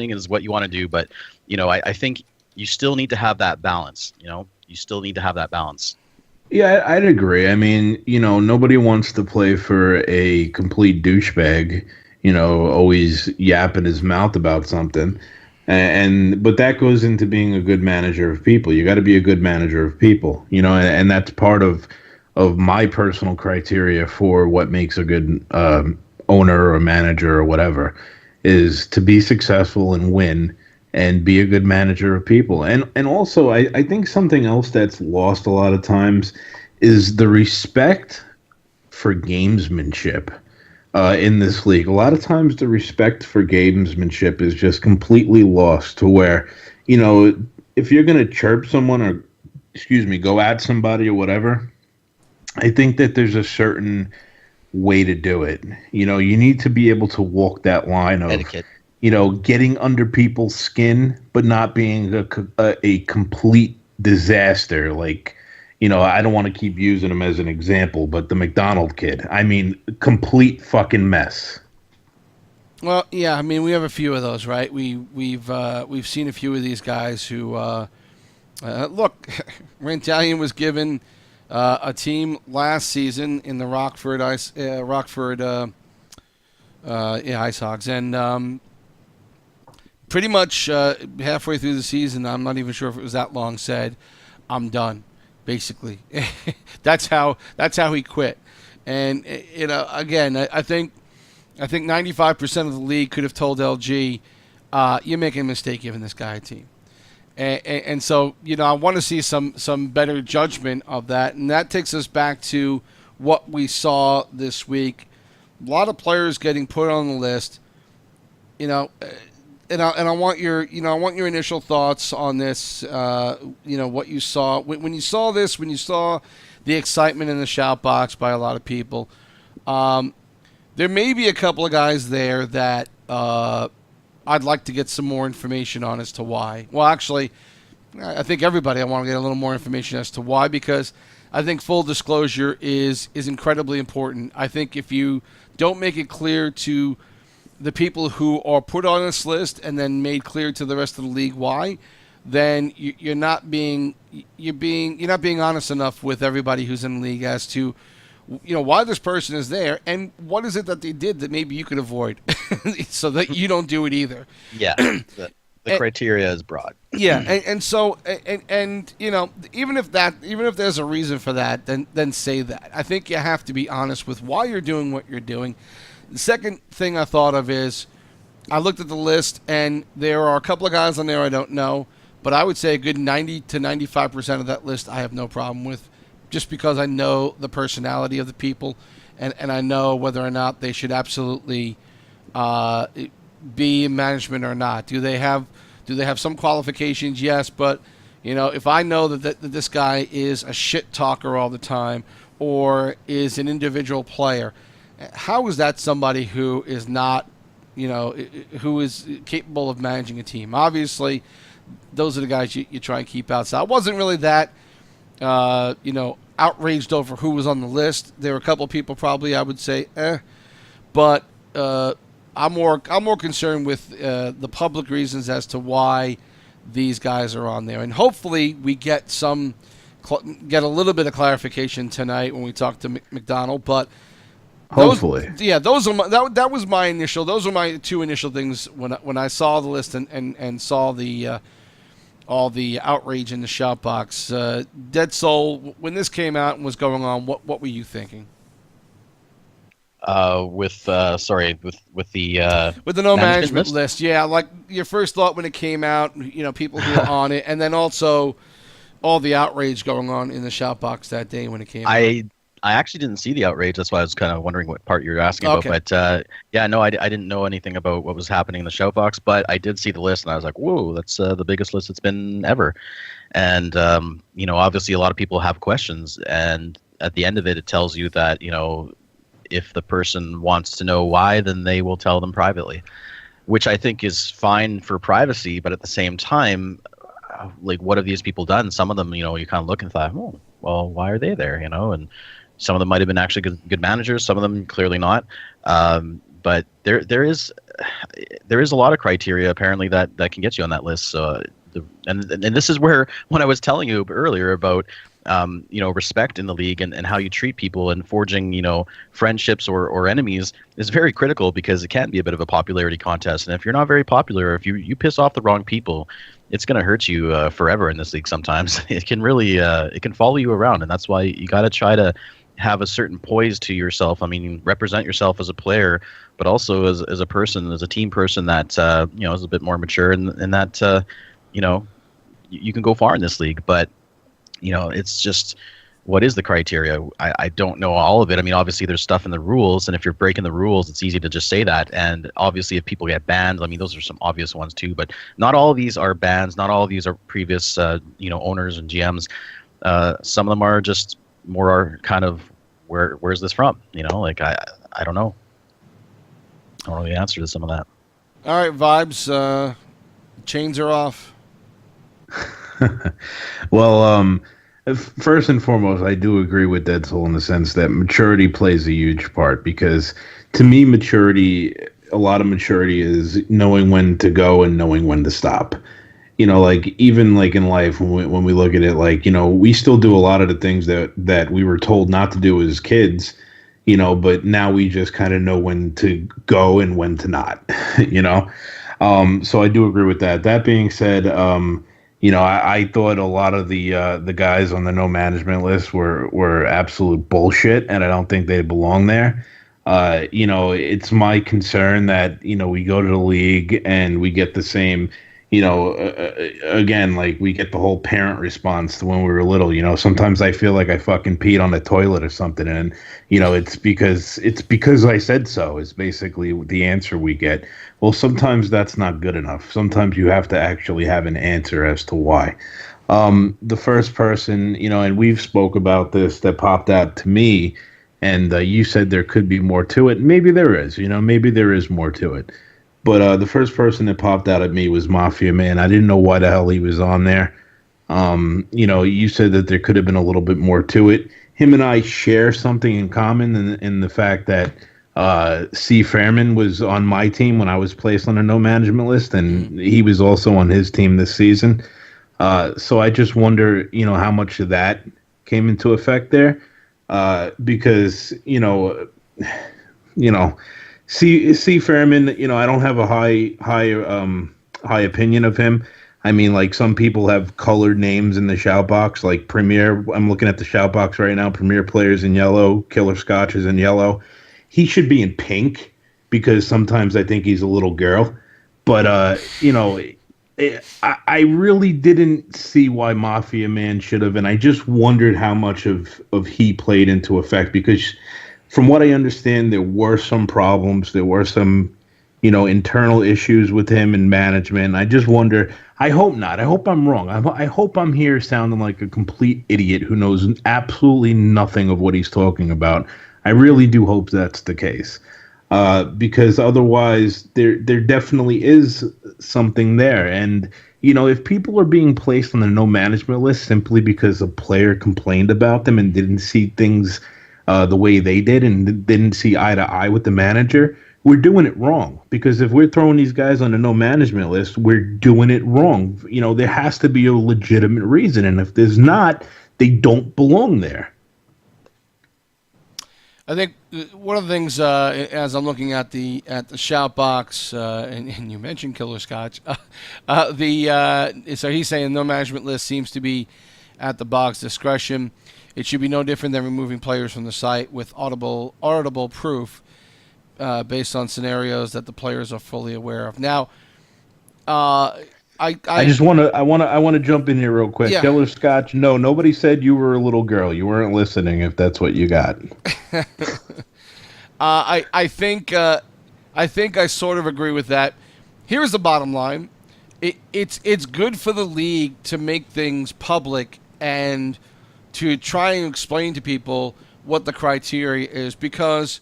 is what you want to do. But, I think you still need to have that balance. You still need to have that balance. Yeah, I'd agree. Nobody wants to play for a complete douchebag, always yapping his mouth about something. But that goes into being a good manager of people. You got to be a good manager of people, and that's part of my personal criteria for what makes a good owner or manager or whatever, is to be successful and win and be a good manager of people. And also, I think something else that's lost a lot of times is the respect for gamesmanship in this league. A lot of times the respect for gamesmanship is just completely lost, to where, if you're going to chirp someone or, go at somebody or whatever, I think that there's a certain way to do it. You need to be able to walk that line of Etiquette. Getting under people's skin, but not being a complete disaster. Like, I don't want to keep using him as an example, but the McDonald kid. I mean, complete fucking mess. Well, yeah, I mean, we have a few of those, right? We've seen a few of these guys who look. Rantalian was given a team last season in the Rockford Ice Hogs, and pretty much halfway through the season, I'm not even sure if it was that long, said, "I'm done." Basically, that's how he quit. And again, I think 95% of the league could have told LG, "You're making a mistake giving this guy a team." And so, I want to see some better judgment of that. And that takes us back to what we saw this week. A lot of players getting put on the list. And I want your initial thoughts on this. What you saw when you saw this, when you saw the excitement in the shout box by a lot of people. There may be a couple of guys there that I'd like to get some more information on as to why. Well, actually, I think everybody I want to get a little more information as to why, because I think full disclosure is incredibly important. I think if you don't make it clear to the people who are put on this list and then made clear to the rest of the league why, then you're not being honest enough with everybody who's in the league as to why this person is there and what is it that they did that maybe you could avoid so that you don't do it either. Yeah, the criteria is broad. Yeah, and so even if there's a reason for that, then say that. I think you have to be honest with why you're doing what you're doing. The second thing I thought of is I looked at the list and there are a couple of guys on there I don't know, but I would say a good 90 to 95% of that list I have no problem with, just because I know the personality of the people and I know whether or not they should absolutely be in management or not. Do they have some qualifications? Yes, but if I know that this guy is a shit talker all the time or is an individual player, how is that somebody who is not, who is capable of managing a team? Obviously, those are the guys you try and keep outside. I wasn't really that outraged over who was on the list. There were a couple of people probably I would say, but I'm more concerned with the public reasons as to why these guys are on there, and hopefully we get a little bit of clarification tonight when we talk to McDonald. But hopefully, those are that was my initial. Those were my two initial things when I saw the list and saw the. All the outrage in the shout box. Dead Soul, when this came out and was going on, what were you thinking? With the no management list, yeah, like your first thought when it came out, people who were on it, and then also all the outrage going on in the shout box that day when it came out. I actually didn't see the outrage. That's why I was kind of wondering what part you're asking about. But I didn't know anything about what was happening in the shout box. But I did see the list, and I was like, "Whoa, that's the biggest list it's been ever." And obviously, a lot of people have questions, and at the end of it, it tells you that if the person wants to know why, then they will tell them privately, which I think is fine for privacy. But at the same time, like, what have these people done? Some of them, you kind of look and thought, "Oh, well, why are they there?" And some of them might have been actually good managers. Some of them clearly not. But there is a lot of criteria apparently that can get you on that list. So and this is where, when I was telling you earlier about respect in the league and how you treat people and forging friendships or enemies is very critical, because it can be a bit of a popularity contest. And if you're not very popular, if you piss off the wrong people, it's going to hurt you forever in this league. Sometimes it can really it can follow you around, and that's why you got to try to have a certain poise to yourself. I mean, represent yourself as a player, but also as a person, as a team person that is a bit more mature, and that you can go far in this league. But it's just, what is the criteria? I don't know all of it. I mean, obviously there's stuff in the rules, and if you're breaking the rules, it's easy to just say that. And obviously if people get banned, I mean, those are some obvious ones too, but not all of these are bans. Not all of these are previous, owners and GMs. Some of them are just more kind of where's this from? You know, like I don't know. I don't know the answer to some of that. All right, Vibes. Chains are off. Well, first and foremost, I do agree with Deadsoul in the sense that maturity plays a huge part, because to me, a lot of maturity is knowing when to go and knowing when to stop. You know, like even like in life, when we look at it, like, you know, we still do a lot of the things that we were told not to do as kids, you know, but now we just kind of know when to go and when to not, you know. So I do agree with that. That being said, you know, I thought a lot of the guys on the no management list were absolute bullshit, and I don't think they belong there. You know, it's my concern that, you know, we go to the league and we get the same, you know, again, like we get the whole parent response to when we were little. You know, sometimes I feel like I fucking peed on the toilet or something, and you know, it's because I said so. Is basically the answer we get. Well, sometimes that's not good enough. Sometimes you have to actually have an answer as to why. The first person, you know, and we've spoke about this, that popped out to me, and you said there could be more to it. Maybe there is. You know, maybe there is more to it. But the first person that popped out at me was Mafia Man. I didn't know why the hell he was on there. You know, you said that there could have been a little bit more to it. Him and I share something in common in the fact that C. Fairman was on my team when I was placed on a no management list, and he was also on his team this season. So I just wonder, you know, how much of that came into effect there, because you know, C. Fairman, you know, I don't have a high opinion of him. I mean, like some people have colored names in the shout box, like Premier. I'm looking at the shout box right now. Premier players in yellow, Killer Scotch is in yellow. He should be in pink because sometimes I think he's a little girl. But, you know, I really didn't see why Mafia Man should have. And I just wondered how much of he played into effect, because from what I understand, there were some problems. There were some, you know, internal issues with him and management. I just wonder. I hope not. I hope I'm wrong. I hope I'm here sounding like a complete idiot who knows absolutely nothing of what he's talking about. I really do hope that's the case, because otherwise there definitely is something there. And, you know, if people are being placed on the no management list simply because a player complained about them and didn't see things the way they did and didn't see eye to eye with the manager, we're doing it wrong. Because if we're throwing these guys on the no management list, we're doing it wrong. You know, there has to be a legitimate reason, and if there's not, they don't belong there. I think one of the things, as I'm looking at the shout box, and you mentioned Killer Scotch, so he's saying no management list seems to be at the box discretion. It should be no different than removing players from the site with auditable proof based on scenarios that the players are fully aware of. Now, I just want to jump in here real quick. Yeah. Killer Scotch, no, nobody said you were a little girl. You weren't listening if that's what you got. I think I sort of agree with that. Here's the bottom line. It's good for the league to make things public and to try and explain to people what the criteria is, because,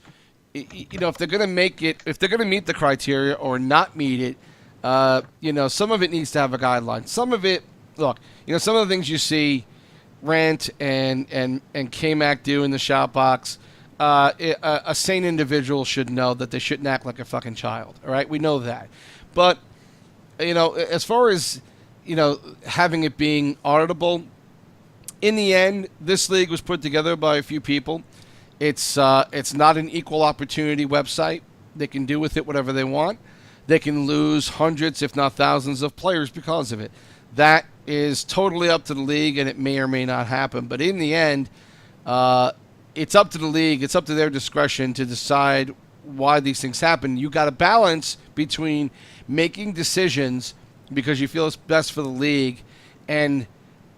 you know, if they're going to meet the criteria or not meet it, you know, some of it needs to have a guideline. Some of it, look, you know, some of the things you see Rant and K-Mac do in the shout box, a sane individual should know that they shouldn't act like a fucking child. All right, we know that. But, you know, as far as, you know, having it being auditable, in the end, this league was put together by a few people. It's not an equal opportunity website. They can do with it whatever they want. They can lose hundreds, if not thousands, of players because of it. That is totally up to the league, and it may or may not happen. But in the end, it's up to the league. It's up to their discretion to decide why these things happen. You got to balance between making decisions because you feel it's best for the league and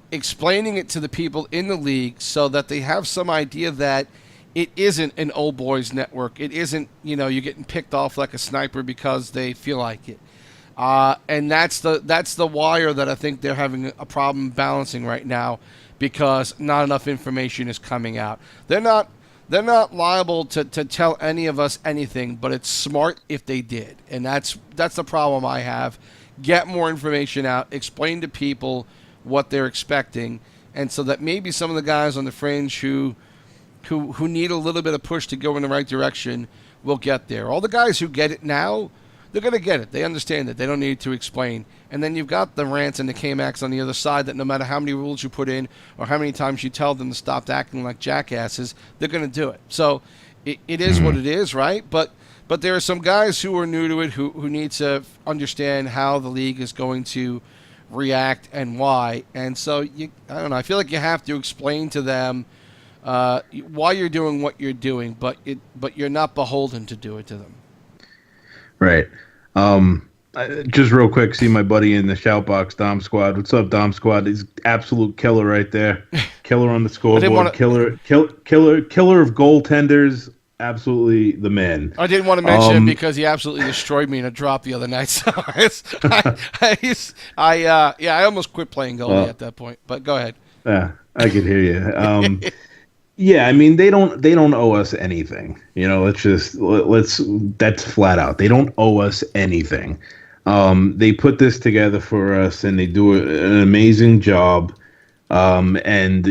explaining it to the people in the league so that they have some idea that it isn't an old boys network. It isn't, you know, you're getting picked off like a sniper because they feel like it. And that's the wire that I think they're having a problem balancing right now, because not enough information is coming out. They're not they're not liable to tell any of us anything, but it's smart if they did. And that's the problem I have. Get more information out, explain to people what they're expecting, and so that maybe some of the guys on the fringe who need a little bit of push to go in the right direction will get there. All the guys who get it now, they're going to get it. They understand it. They don't need to explain. And then you've got the rants and the K-Max on the other side that no matter how many rules you put in or how many times you tell them to stop acting like jackasses, they're going to do it. So it is what it is, right? But there are some guys who are new to it who need to understand how the league is going to react and why. And so, I don't know, I feel like you have to explain to them why you're doing what you're doing, but you're not beholden to do it to them. Right. Just real quick, see my buddy in the shout box, Dom Squad. What's up, Dom Squad? He's absolute killer right there. Killer on the scoreboard. Killer of goaltenders. Absolutely the man. I didn't want to mention him because he absolutely destroyed me in a drop the other night. So I almost quit playing goalie at that point. But go ahead. Yeah, I could hear you. Yeah, I mean they don't owe us anything. That's flat out. They don't owe us anything. They put this together for us and they do an amazing job. And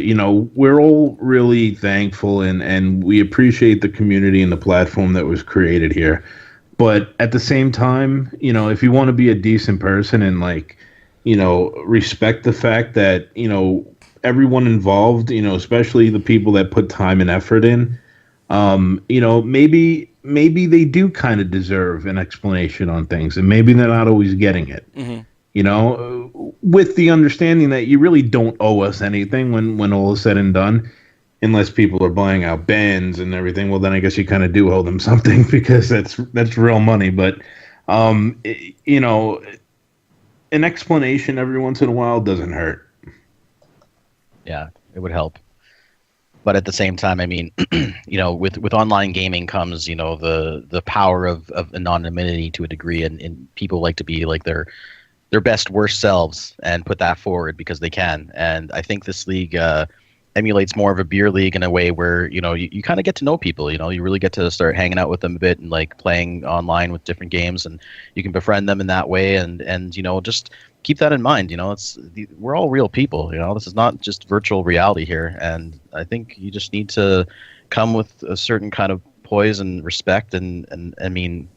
we're all really thankful and we appreciate the community and the platform that was created here. But at the same time, if you want to be a decent person and respect the fact that, everyone involved, especially the people that put time and effort in, maybe they do kind of deserve an explanation on things, and maybe they're not always getting it. Mm-hmm. With the understanding that you really don't owe us anything when all is said and done, unless people are buying out bands and everything. Well, then I guess you kind of do owe them something because that's real money. But an explanation every once in a while doesn't hurt. Yeah, it would help. But at the same time, I mean, with online gaming comes, the power of anonymity to a degree, and people like to be like their best, worst selves and put that forward because they can. And I think this league emulates more of a beer league in a way where, you kind of get to know people, you really get to start hanging out with them a bit and like playing online with different games, and you can befriend them in that way. And just keep that in mind. We're all real people, this is not just virtual reality here. And I think you just need to come with a certain kind of poise and respect. And I mean,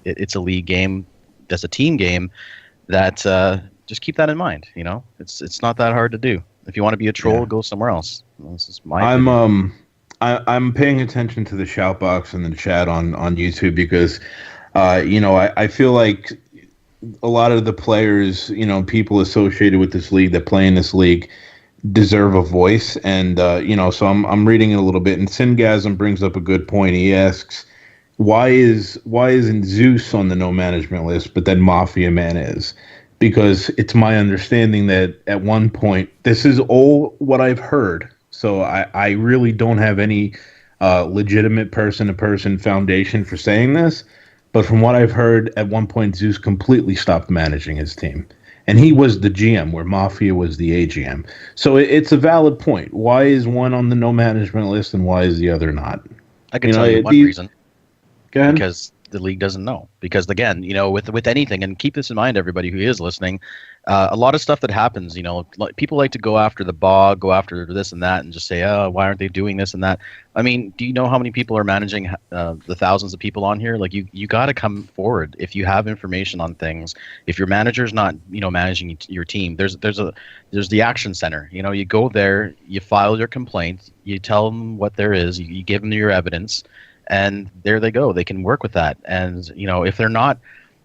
it's a league game. That's a team game. That just keep that in mind. It's not that hard to do. If you want to be a troll, go somewhere else. This is my opinion. I'm paying attention to the shout box and the chat on YouTube because I feel like a lot of the players, people associated with this league that play in this league deserve a voice. And so I'm reading it a little bit, and Singasm brings up a good point. He asks, why isn't Zeus on the no management list, but then Mafia Man is? Because it's my understanding that at one point, this is all what I've heard, so I really don't have any legitimate person-to-person foundation for saying this, but from what I've heard, at one point Zeus completely stopped managing his team. And he was the GM, where Mafia was the AGM. So it's a valid point. Why is one on the no management list and why is the other not? I can tell you one reason. Go ahead. Because the league doesn't know. Because again, with anything, and keep this in mind, everybody who is listening, a lot of stuff that happens, people like to go after the bog, go after this and that, and just say, oh, why aren't they doing this and that? I mean, do you know how many people are managing the thousands of people on here? Like, you got to come forward if you have information on things. If your manager's not, managing your team, there's the action center. You go there, you file your complaint, you tell them what there is, you give them your evidence. And there they go. They can work with that. And,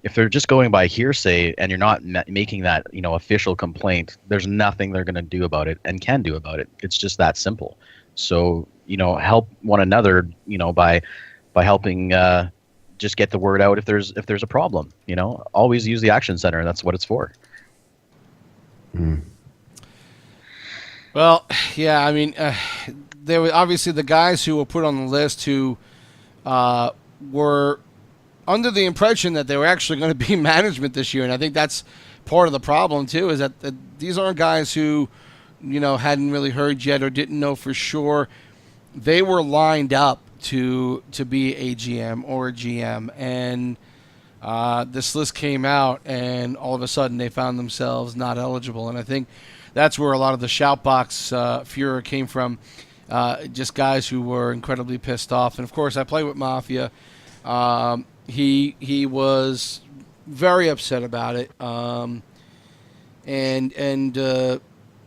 if they're just going by hearsay and you're not making that, official complaint, there's nothing they're going to do about it and can do about it. It's just that simple. So, help one another, by helping just get the word out if there's a problem. Always use the action center. That's what it's for. Mm. Well, yeah, I mean, there were obviously the guys who were put on the list who were under the impression that they were actually going to be management this year, and I think that's part of the problem too. Is that these aren't guys who, hadn't really heard yet or didn't know for sure. They were lined up to be a GM or a GM, and this list came out, and all of a sudden they found themselves not eligible. And I think that's where a lot of the shoutbox furor came from. Just guys who were incredibly pissed off. And of course, I play with Mafia. He was very upset about it. And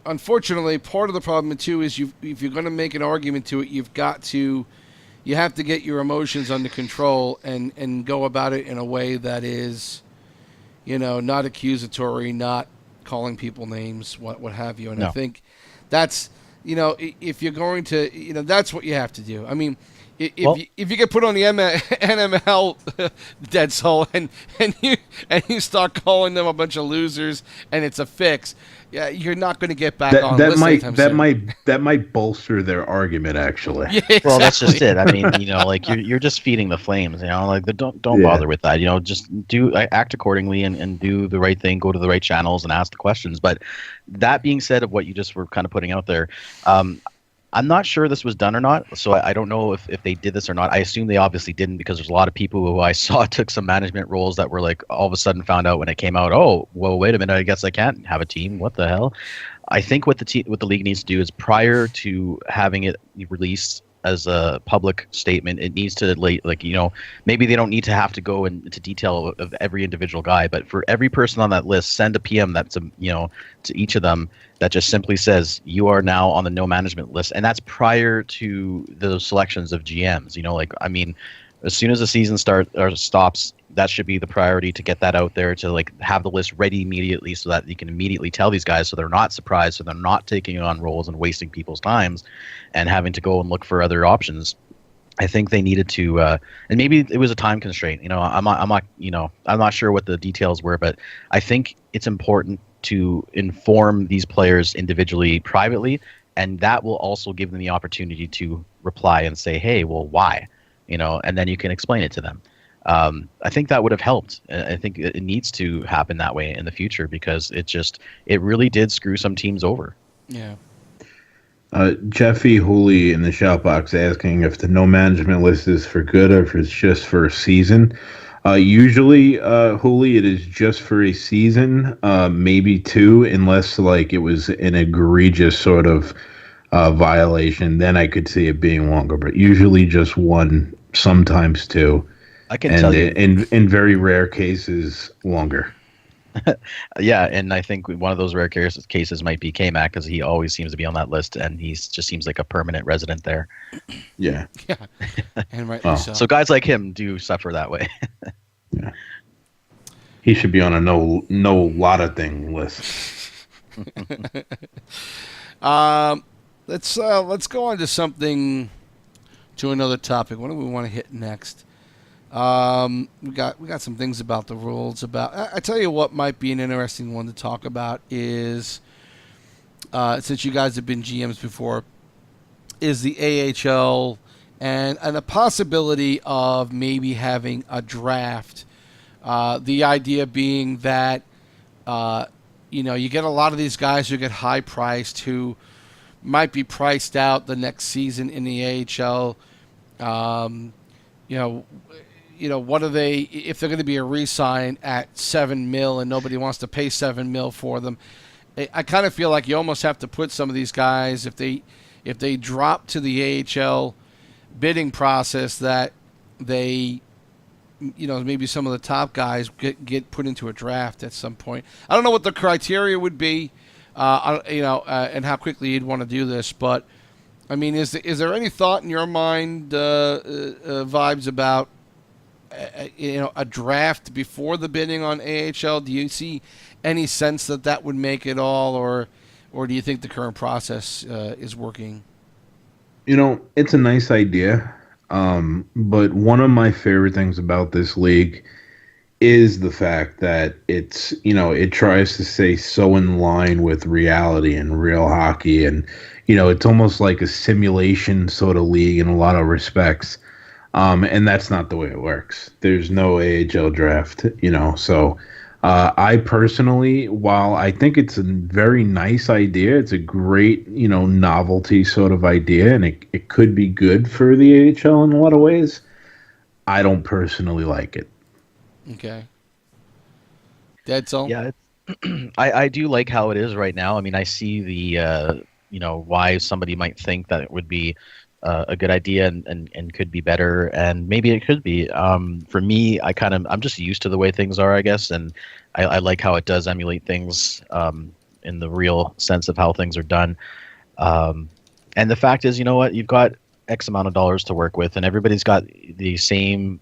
unfortunately, part of the problem too is if you're going to make an argument to it, you have to get your emotions under control and go about it in a way that is, not accusatory, not calling people names, what have you. And I think that's, if you're going to, that's what you have to do. I mean, if you get put on the NML Deadsoul and you start calling them a bunch of losers and it's a fix, you're not going to get back on. That might bolster their argument, actually. Yeah, exactly. Well, that's just it. I mean, like you're just feeding the flames. Like don't bother with that. Just act accordingly and do the right thing. Go to the right channels and ask the questions. But that being said, of what you just were kind of putting out there, I'm not sure this was done or not, so I don't know if they did this or not. I assume they obviously didn't, because there's a lot of people who I saw took some management roles that were like all of a sudden found out when it came out, oh, well, wait a minute, I guess I can't have a team. What the hell? I think what the league needs to do is, prior to having it released as a public statement, it needs to maybe they don't need to have to go into detail of every individual guy, but for every person on that list, send a PM that's to each of them that just simply says you are now on the no management list, and that's prior to the selections of GMs. As soon as the season stops, that should be the priority, to get that out there, to have the list ready immediately, so that you can immediately tell these guys, so they're not surprised, so they're not taking on roles and wasting people's times and having to go and look for other options. I think they needed to, and maybe it was a time constraint. I'm not sure what the details were, but I think it's important to inform these players individually, privately, and that will also give them the opportunity to reply and say, hey, well, why? And then you can explain it to them. I think that would have helped. I think it needs to happen that way in the future, because it really did screw some teams over. Yeah. Jeffy Hooley in the shout box asking if the no management list is for good or if it's just for a season. Usually, Hooley, it is just for a season, maybe two, unless it was an egregious sort of violation. Then I could see it being longer, but usually just one, sometimes two. I can tell you, in very rare cases, longer. Yeah, and I think one of those rare cases might be K-Mac, because he always seems to be on that list, and he just seems like a permanent resident there. Yeah. Yeah. And rightly so. So guys like him do suffer that way. Yeah. He should be on a no lot of thing list. Let's go on to another topic. What do we want to hit next? We got some things about the rules. I tell you what might be an interesting one to talk about is, since you guys have been GMs before, is the AHL and the possibility of maybe having a draft. The idea being that you get a lot of these guys who get high priced, who might be priced out the next season in the AHL. What are they, if they're going to be a re-sign at $7 million and nobody wants to pay $7 million for them? I kind of feel like you almost have to put some of these guys, if they drop to the AHL bidding process, that they, maybe some of the top guys get put into a draft at some point. I don't know what the criteria would be, and how quickly you'd want to do this, but I mean, is there any thought in your mind, Vibes, about a draft before the bidding on AHL? Do you see any sense that would make it all, or do you think the current process is working? It's a nice idea, but one of my favorite things about this league is the fact that it's, it tries to stay so in line with reality and real hockey, and it's almost like a simulation sort of league in a lot of respects. And that's not the way it works. There's no AHL draft, so I personally, while I think it's a very nice idea, it's a great, novelty sort of idea, and it could be good for the AHL in a lot of ways. I don't personally like it. Okay. Deadsoul? Yeah, I do like how it is right now. I mean, I see the why somebody might think that it would be a good idea and could be better, and maybe it could be. For me, I'm just used to the way things are, I guess, and I like how it does emulate things in the real sense of how things are done. And the fact is, you know what, you've got X amount of dollars to work with, and everybody's got the same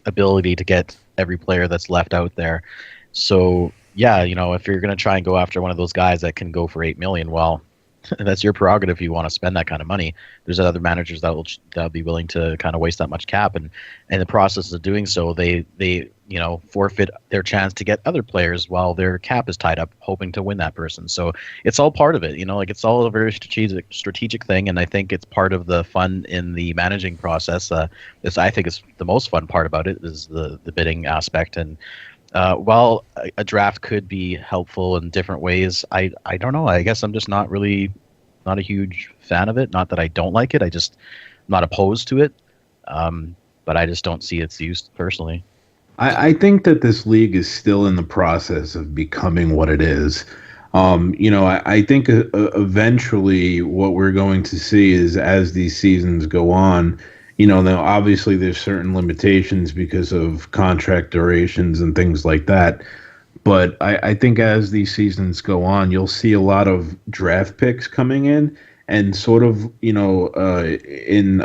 ability to get every player that's left out there. So yeah, if you're going to try and go after one of those guys that can go for 8 million, well, that's your prerogative if you want to spend that kind of money. There's other managers that'll be willing to kind of waste that much cap, and in the process of doing so, they forfeit their chance to get other players while their cap is tied up, hoping to win that person. So it's all part of it, like it's all a very strategic thing, and I think it's part of the fun in the managing process. I think it's the most fun part about it is the bidding aspect. And while a draft could be helpful in different ways, I don't know. I guess I'm just not a huge fan of it. Not that I don't like it. I just not opposed to it. But I just don't see its use personally. I think that this league is still in the process of becoming what it is. I think eventually what we're going to see is as these seasons go on, now obviously there's certain limitations because of contract durations and things like that. But I think as these seasons go on, you'll see a lot of draft picks coming in, and sort of, in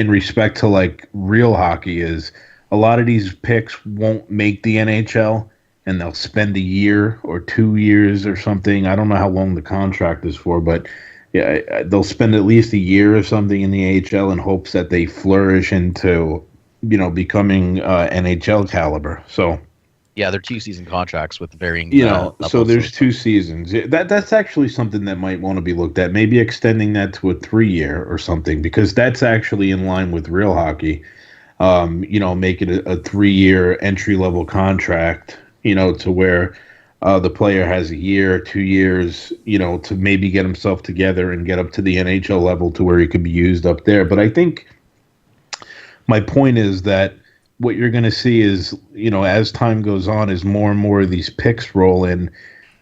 respect to like real hockey, is a lot of these picks won't make the NHL, and they'll spend a year or 2 years or something. I don't know how long the contract is for, but yeah, they'll spend at least a year or something in the AHL in hopes that they flourish into, becoming NHL caliber. So, yeah, they're 2-season contracts with varying. So there's 2 seasons. That's actually something that might want to be looked at. Maybe extending that to a 3-year or something, because that's actually in line with real hockey. Make it a 3-year entry level contract. To where the player has a year, 2 years, to maybe get himself together and get up to the NHL level to where he could be used up there. But I think my point is that what you're going to see is, as time goes on, is more and more of these picks roll in,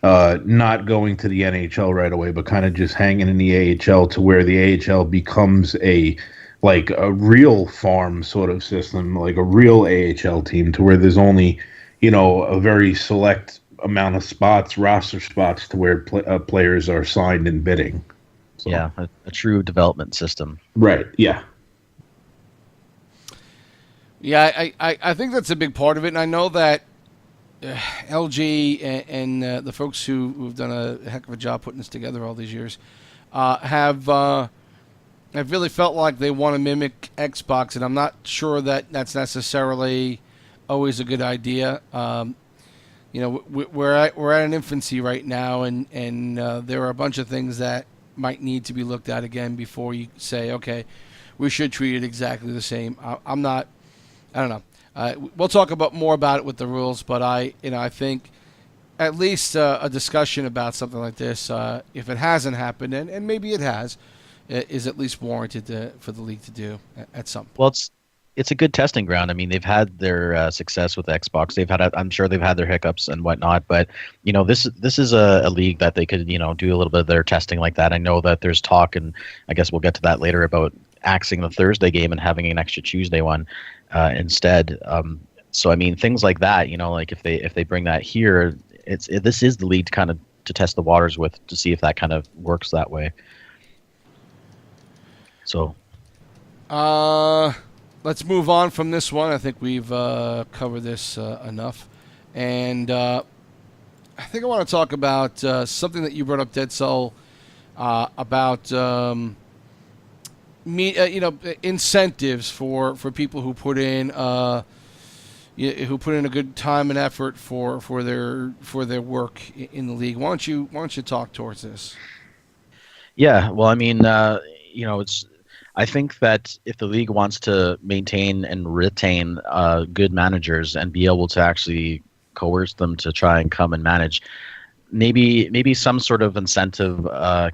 not going to the NHL right away, but kind of just hanging in the AHL, to where the AHL becomes a real farm sort of system, like a real AHL team, to where there's only, a very select amount of spots, roster spots, to where players are signed and bidding. So. Yeah, a true development system. Right, yeah. Yeah, I think that's a big part of it, and I know that LG and the folks who've done a heck of a job putting this together all these years have really felt like they want to mimic Xbox, and I'm not sure that that's necessarily always a good idea. We're at an infancy right now, and there are a bunch of things that might need to be looked at again before you say, okay, we should treat it exactly the same. I don't know. We'll talk more about it with the rules, but I think at least a discussion about something like this, if it hasn't happened, and maybe it has, is at least warranted for the league to do at some point. Well, it's a good testing ground. I mean, they've had their success with Xbox. I'm sure they've had their hiccups and whatnot, but this is a league that they could do a little bit of their testing like that. I know that there's talk, and I guess we'll get to that later, about axing the Thursday game and having an extra Tuesday one instead. So I mean, things like that. Like if they bring that here, this is the league to test the waters with, to see if that kind of works that way. So, let's move on from this one. I think we've covered this enough, and I think I want to talk about something that you brought up, Deadsoul, about incentives for people who put in a good time and effort for their work in the league. Why don't you talk towards this? Yeah, well, I mean, I think that if the league wants to maintain and retain good managers and be able to actually coerce them to try and come and manage, maybe some sort of incentive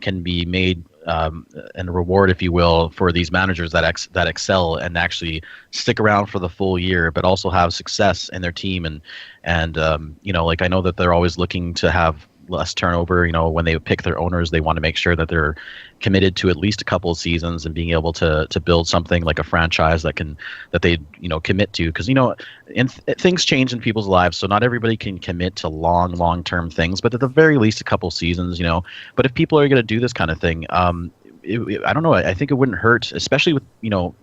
can be made and reward, if you will, for these managers that excel and actually stick around for the full year, but also have success in their team. And like, I know that they're always looking to have less turnover. When they pick their owners, they want to make sure that they're committed to at least a couple of seasons and being able to build something like a franchise that they commit to, because things change in people's lives, so not everybody can commit to long-term things, but at the very least a couple seasons. But if people are going to do this kind of thing, I don't know. I think it wouldn't hurt, especially with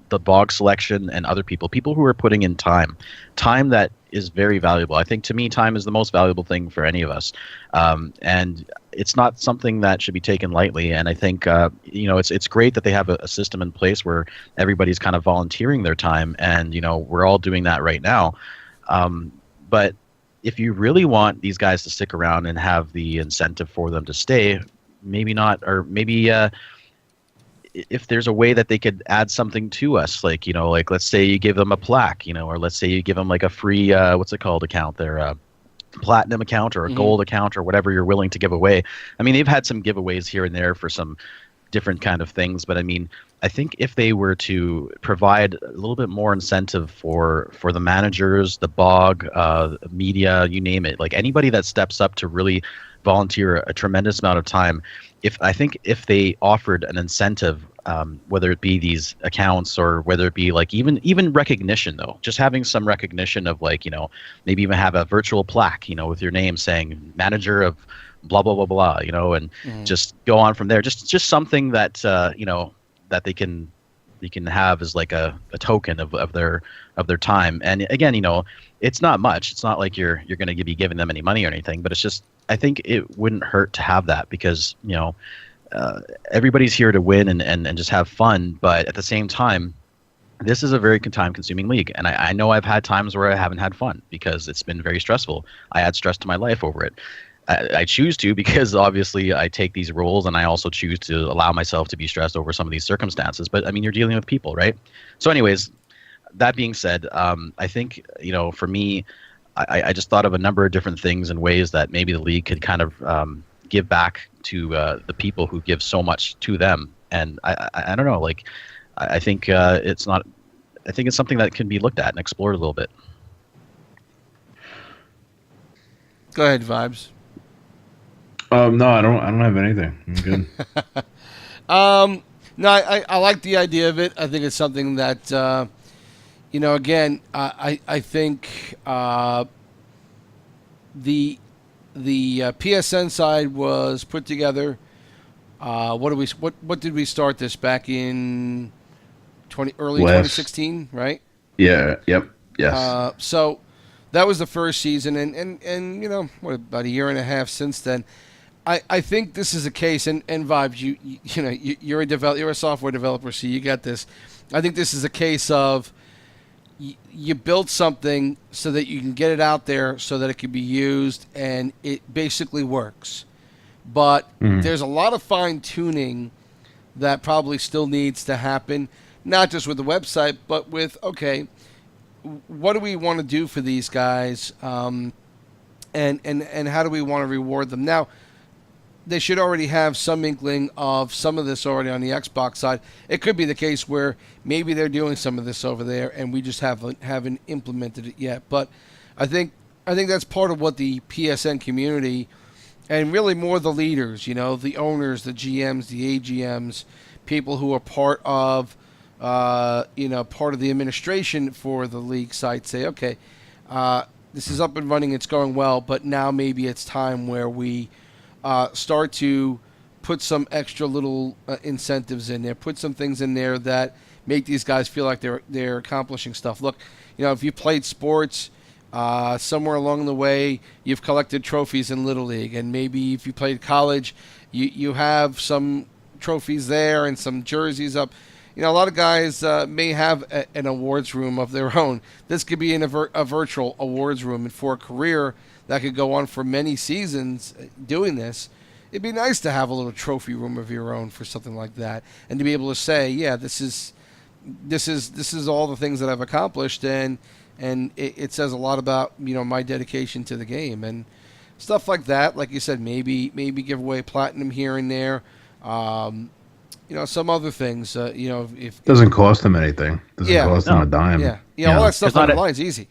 the Bog selection and other people who are putting in time that is very valuable. I think, to me, time is the most valuable thing for any of us, and it's not something that should be taken lightly. And I think it's great that they have a system in place where everybody's kind of volunteering their time, and we're all doing that right now. But if you really want these guys to stick around and have the incentive for them to stay, maybe not, or maybe if there's a way that they could add something to us, like let's say you give them a plaque, or let's say you give them like a free what's it called account there, platinum account or a gold account or whatever you're willing to give away. I mean, they've had some giveaways here and there for some different kind of things, but I mean, I think if they were to provide a little bit more incentive for the managers, the Bog, media, you name it, like anybody that steps up to really volunteer a tremendous amount of time, if they offered an incentive, whether it be these accounts or whether it be like even recognition, though, just having some recognition of, like, maybe even have a virtual plaque, with your name saying manager of blah blah blah blah, and just go on from there. Just something that that they can have as like a token of their time. And again, it's not much. It's not like you're going to be giving them any money or anything, but it's just, I think it wouldn't hurt to have that, because everybody's here to win and just have fun. But at the same time, this is a very time-consuming league, and I know I've had times where I haven't had fun because it's been very stressful. I add stress to my life over it. I choose to, because obviously I take these roles, and I also choose to allow myself to be stressed over some of these circumstances. But I mean, you're dealing with people, right? So anyways, that being said, I think, for me, I just thought of a number of different things and ways that maybe the league could kind of give back to the people who give so much to them. And I don't know, like, I think it's not. I think it's something that can be looked at and explored a little bit. Go ahead, Vibes. No, I don't have anything. I'm good. No, I like the idea of it. I think it's something that, again, I think the PSN side was put together. What did we start this back in early 2016, right? Yeah. Yep. Yes. So that was the first season, and about a year and a half since then. I think this is a case, and Vibes, you're a software developer, so you got this. I think this is a case of you build something so that you can get it out there so that it can be used, and it basically works. But there's a lot of fine-tuning that probably still needs to happen, not just with the website, but with, okay, what do we want to do for these guys, and how do we want to reward them? Now, they should already have some inkling of some of this already on the Xbox side. It could be the case where maybe they're doing some of this over there, and we just haven't implemented it yet. But I think that's part of what the PSN community, and really more the leaders, the owners, the GMs, the AGMs, people who are part of the administration for the league site, say, okay, this is up and running, it's going well, but now maybe it's time where we start to put some extra little incentives in there, put some things in there that make these guys feel like they're accomplishing stuff. Look, if you played sports, somewhere along the way, you've collected trophies in Little League, and maybe if you played college, you have some trophies there and some jerseys up. A lot of guys may have an awards room of their own. This could be a virtual awards room, and for a career that could go on for many seasons doing this, it'd be nice to have a little trophy room of your own for something like that, and to be able to say, yeah, this is all the things that I've accomplished, and it says a lot about my dedication to the game and stuff like that. Like you said, maybe give away platinum here and there. Some other things. If doesn't cost them anything, doesn't cost them a dime. All that stuff on the line's easy.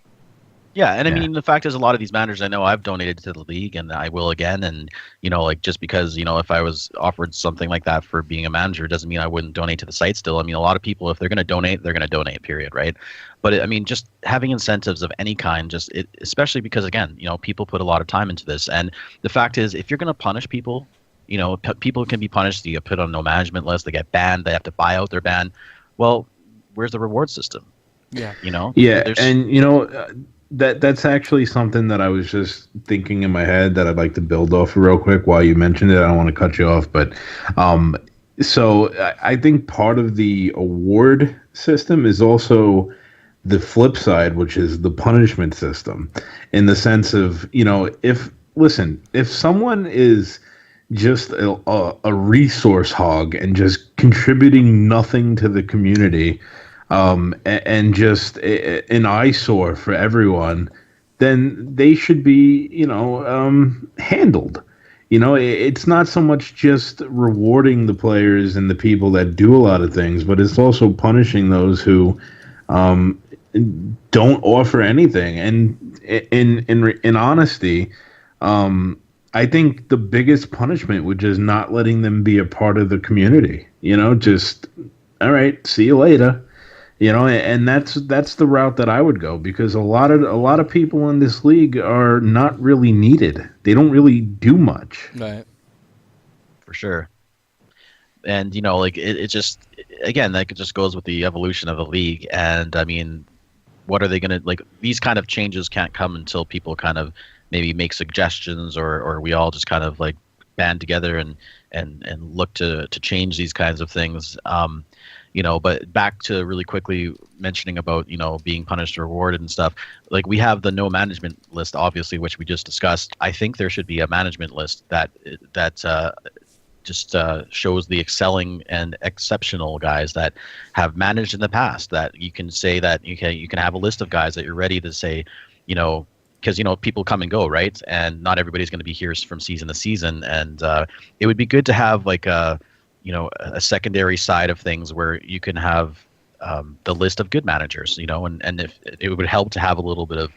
Yeah, and I mean, the fact is, a lot of these managers I know I've donated to the league, and I will again. And just because if I was offered something like that for being a manager, doesn't mean I wouldn't donate to the site still. I mean, a lot of people, if they're going to donate, they're going to donate. Period. Right? But I mean, just having incentives of any kind, especially because again, people put a lot of time into this, and the fact is, if you're going to punish people, people can be punished. You get put on no management list, they get banned, they have to buy out their ban. Well, where's the reward system? Yeah. Yeah, and that's actually something that I was just thinking in my head that I'd like to build off real quick while you mentioned it. I don't want to cut you off, but so I think part of the award system is also the flip side, which is the punishment system, in the sense of, if someone is just a resource hog and just contributing nothing to the community, and just an eyesore for everyone, then they should be, handled. It's not so much just rewarding the players and the people that do a lot of things, but it's also punishing those who don't offer anything. And in honesty, I think the biggest punishment would just not letting them be a part of the community. Just, all right, see you later. And that's the route that I would go, because a lot of people in this league are not really needed. They don't really do much. Right. For sure. And it just, again, it just goes with the evolution of the league. And I mean, what are they going to these kind of changes can't come until people kind of maybe make suggestions, or we all just kind of band together and look to change these kinds of things. But back to really quickly mentioning about, being punished or rewarded and stuff, we have the no management list, obviously, which we just discussed. I think there should be a management list that just shows the excelling and exceptional guys that have managed in the past, that you can say that you can have a list of guys that you're ready to say, because people come and go, right? And not everybody's going to be here from season to season. And it would be good to have a secondary side of things where you can have the list of good managers, and if it would help to have a little bit of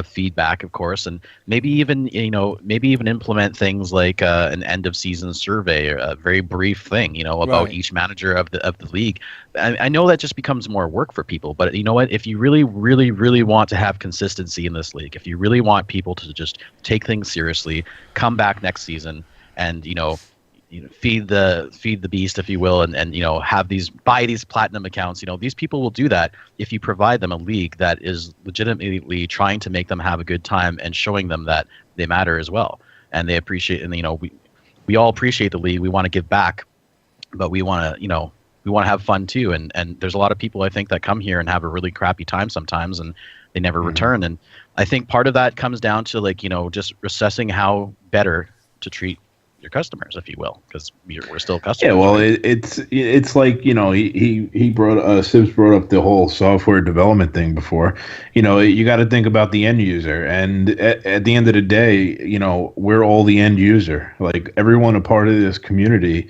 feedback, of course, and maybe even implement things like an end of season survey, or a very brief thing, about Right. each manager of the league. I know that just becomes more work for people, but you know what? If you really, really, really want to have consistency in this league, if you really want people to just take things seriously, come back next season and feed the beast, if you will, and buy these platinum accounts. These people will do that if you provide them a league that is legitimately trying to make them have a good time and showing them that they matter as well, and they appreciate. And we all appreciate the league. We want to give back, but we want to have fun too. And there's a lot of people, I think, that come here and have a really crappy time sometimes, and they never return. And I think part of that comes down to just assessing how better to treat your customers, if you will, because we're still customers. Yeah, well, right? it's like, he brought Sibs brought up the whole software development thing before. You got to think about the end user, and at the end of the day, we're all the end user. Everyone a part of this community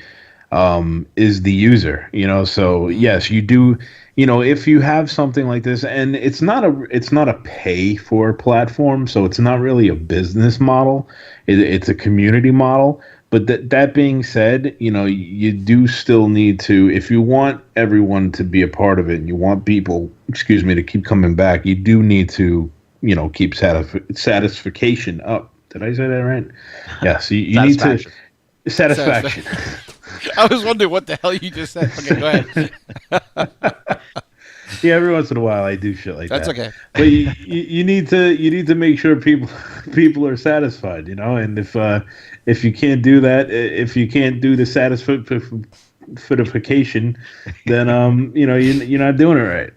is the user. So yes, you do. If you have something like this, and it's not a pay for platform, so it's not really a business model. It's a community model. But that being said, you do still need to, if you want everyone to be a part of it, and you want people, to keep coming back, you do need to, keep satisfaction up. Did I say that right? Yeah. So you need to satisfaction. I was wondering what the hell you just said. Okay, go ahead. Yeah, every once in a while I do shit like That's that. okay. But you need to make sure people are satisfied, and if you can't do that, if you can't do the satisfaction, then you're not doing it right.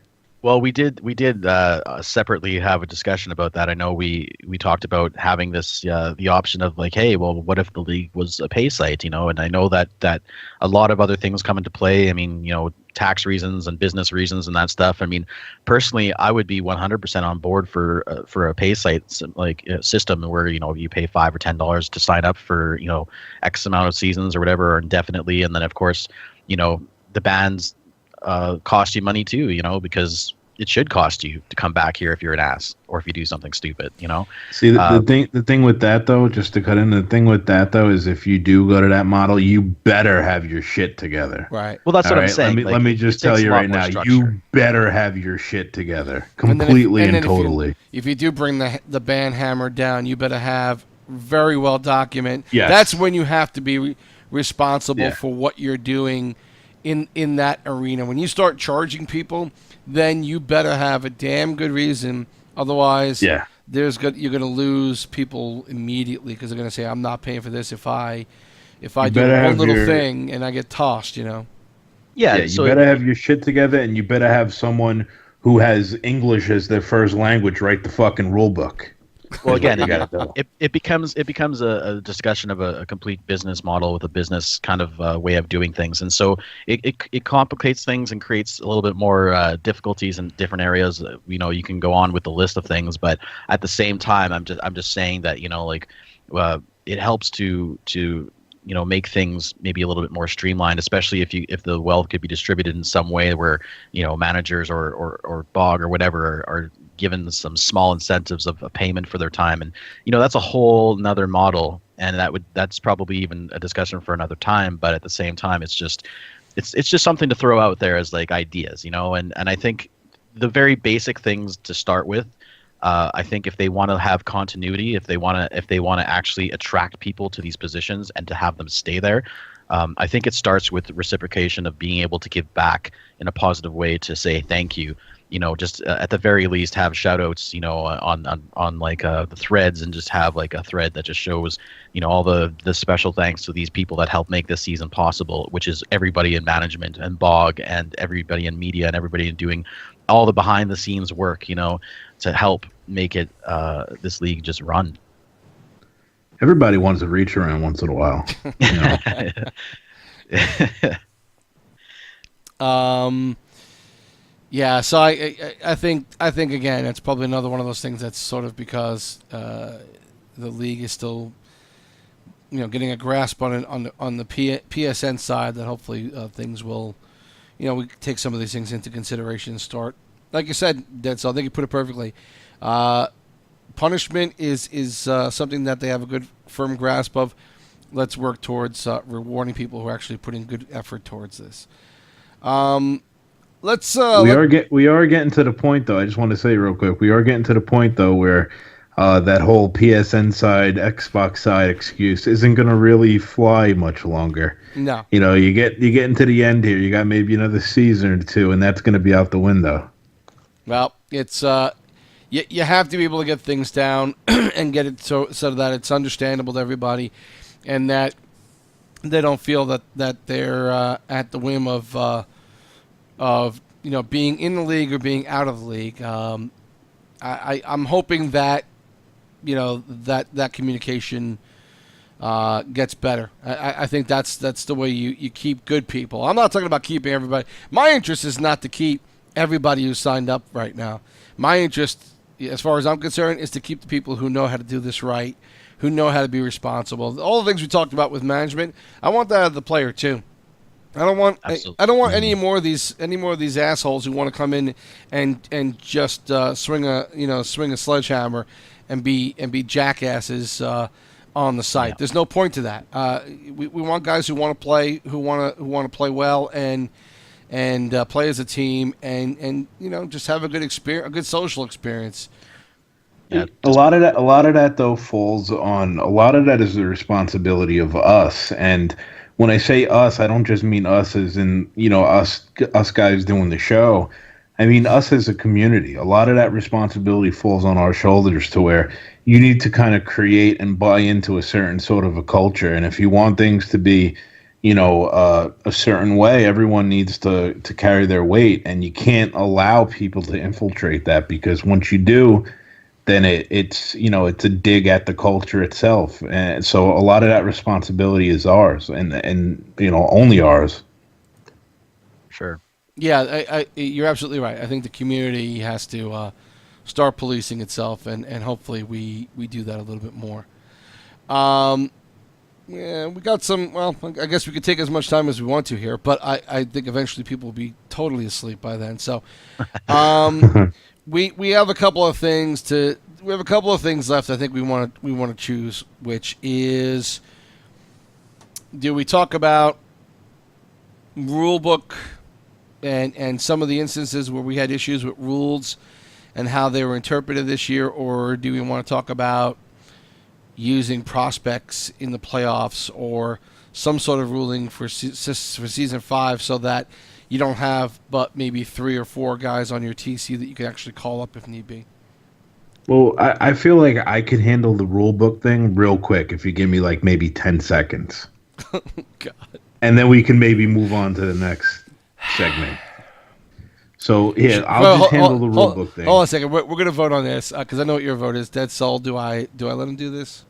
Well, we did separately have a discussion about that. I know we talked about having this the option of like, hey, well, what if the league was a pay site, you know? And I know that a lot of other things come into play. I mean, you know, tax reasons and business reasons and that stuff. I mean, personally, I would be 100% on board for a pay site like system where, you know, you pay $5 or $10 to sign up for, you know, X amount of seasons or whatever, or indefinitely, and then of course, you know, the bands cost you money too, you know, because it should cost you to come back here if you're an ass or if you do something stupid, you know. See, the thing with that though, just to cut in, the thing with that though is if you do go to that model, you better have your shit together. Right. Well, that's what I'm saying. Let me just tell you right now, you better have your shit together completely and totally. If you do bring the band hammer down, you better have very well document. Yes. That's when you have to be responsible for what you're doing in that arena. When you start charging people, then you better have a damn good reason. Otherwise, you're going to lose people immediately because they're going to say, "I'm not paying for this if I do one little thing and I get tossed," you know. Yeah, you better have your shit together, and you better have someone who has English as their first language write the fucking rule book. Well, again, it becomes a discussion of a complete business model with a business kind of way of doing things, and so it complicates things and creates a little bit more difficulties in different areas. You know, you can go on with the list of things, but at the same time, I'm just saying that, you know, like it helps to you know, make things maybe a little bit more streamlined, especially if the wealth could be distributed in some way where, you know, managers or BOG or whatever are given some small incentives of a payment for their time. And, you know, that's a whole nother model, and that's probably even a discussion for another time. But at the same time, it's just something to throw out there as like ideas, you know. And I think the very basic things to start with, I think if they want to have continuity, if they want to actually attract people to these positions and to have them stay there, I think it starts with reciprocation of being able to give back in a positive way, to say thank you. You know, just at the very least have shout outs, you know, on like the threads, and just have like a thread that just shows, you know, all the special thanks to these people that helped make this season possible, which is everybody in management and BOG and everybody in media and everybody in doing all the behind the scenes work, you know, to help make it this league just run. Everybody wants to reach around once in a while, you know. Yeah, so I think again, it's probably another one of those things that's sort of because the league is still, you know, getting a grasp on it on the PSN side, that hopefully things will, you know, we take some of these things into consideration and start, like you said, Deadsoul, I think you put it perfectly. Punishment is something that they have a good firm grasp of. Let's work towards rewarding people who are actually putting good effort towards this. We are getting to the point, though. I just want to say real quick, we are getting to the point though where that whole PSN side, Xbox side excuse isn't going to really fly much longer. No, you know, you get into the end here. You got maybe another season or two, and that's going to be out the window. Well, it's you have to be able to get things down and get it so that it's understandable to everybody, and that they don't feel that they're at the whim of you know, being in the league or being out of the league. I'm hoping that, you know, that communication gets better. I think that's the way you keep good people. I'm not talking about keeping everybody. My interest is not to keep everybody who's signed up right now. My interest, as far as I'm concerned, is to keep the people who know how to do this right, who know how to be responsible. All the things we talked about with management, I want that out of the player too. I don't want any more of these assholes who want to come in and just swing a sledgehammer and be jackasses on the site. Yeah. There's no point to that. We want guys who want to play, who want to play well and play as a team and you know, just have a good experience, a good social experience. Yeah. A lot of that though falls on, a lot of that is the responsibility of us. And when I say us, I don't just mean us as in, you know, us guys doing the show. I mean us as a community. A lot of that responsibility falls on our shoulders, to where you need to kind of create and buy into a certain sort of a culture. And if you want things to be, a certain way. Everyone needs to carry their weight, and you can't allow people to infiltrate that, because once you do, then it's a dig at the culture itself. And so a lot of that responsibility is ours, and only ours. Sure. Yeah, you're absolutely right. I think the community has to start policing itself, and hopefully we do that a little bit more. Yeah, we got some. Well, I guess we could take as much time as we want to here, but I think eventually people will be totally asleep by then. So, we have a couple of things left. I think we want to choose, which is, do we talk about rule book and some of the instances where we had issues with rules and how they were interpreted this year, or do we want to talk about using prospects in the playoffs or some sort of ruling for season 5, so that you don't have but maybe 3 or 4 guys on your TC that you can actually call up if need be? Well, I feel like I could handle the rule book thing real quick if you give me like maybe 10 seconds. God. And then we can maybe move on to the next segment. So, yeah, I'll just handle the rule book thing. Hold on a second. We're going to vote on this because I know what your vote is. Dead Soul, do I let him do this?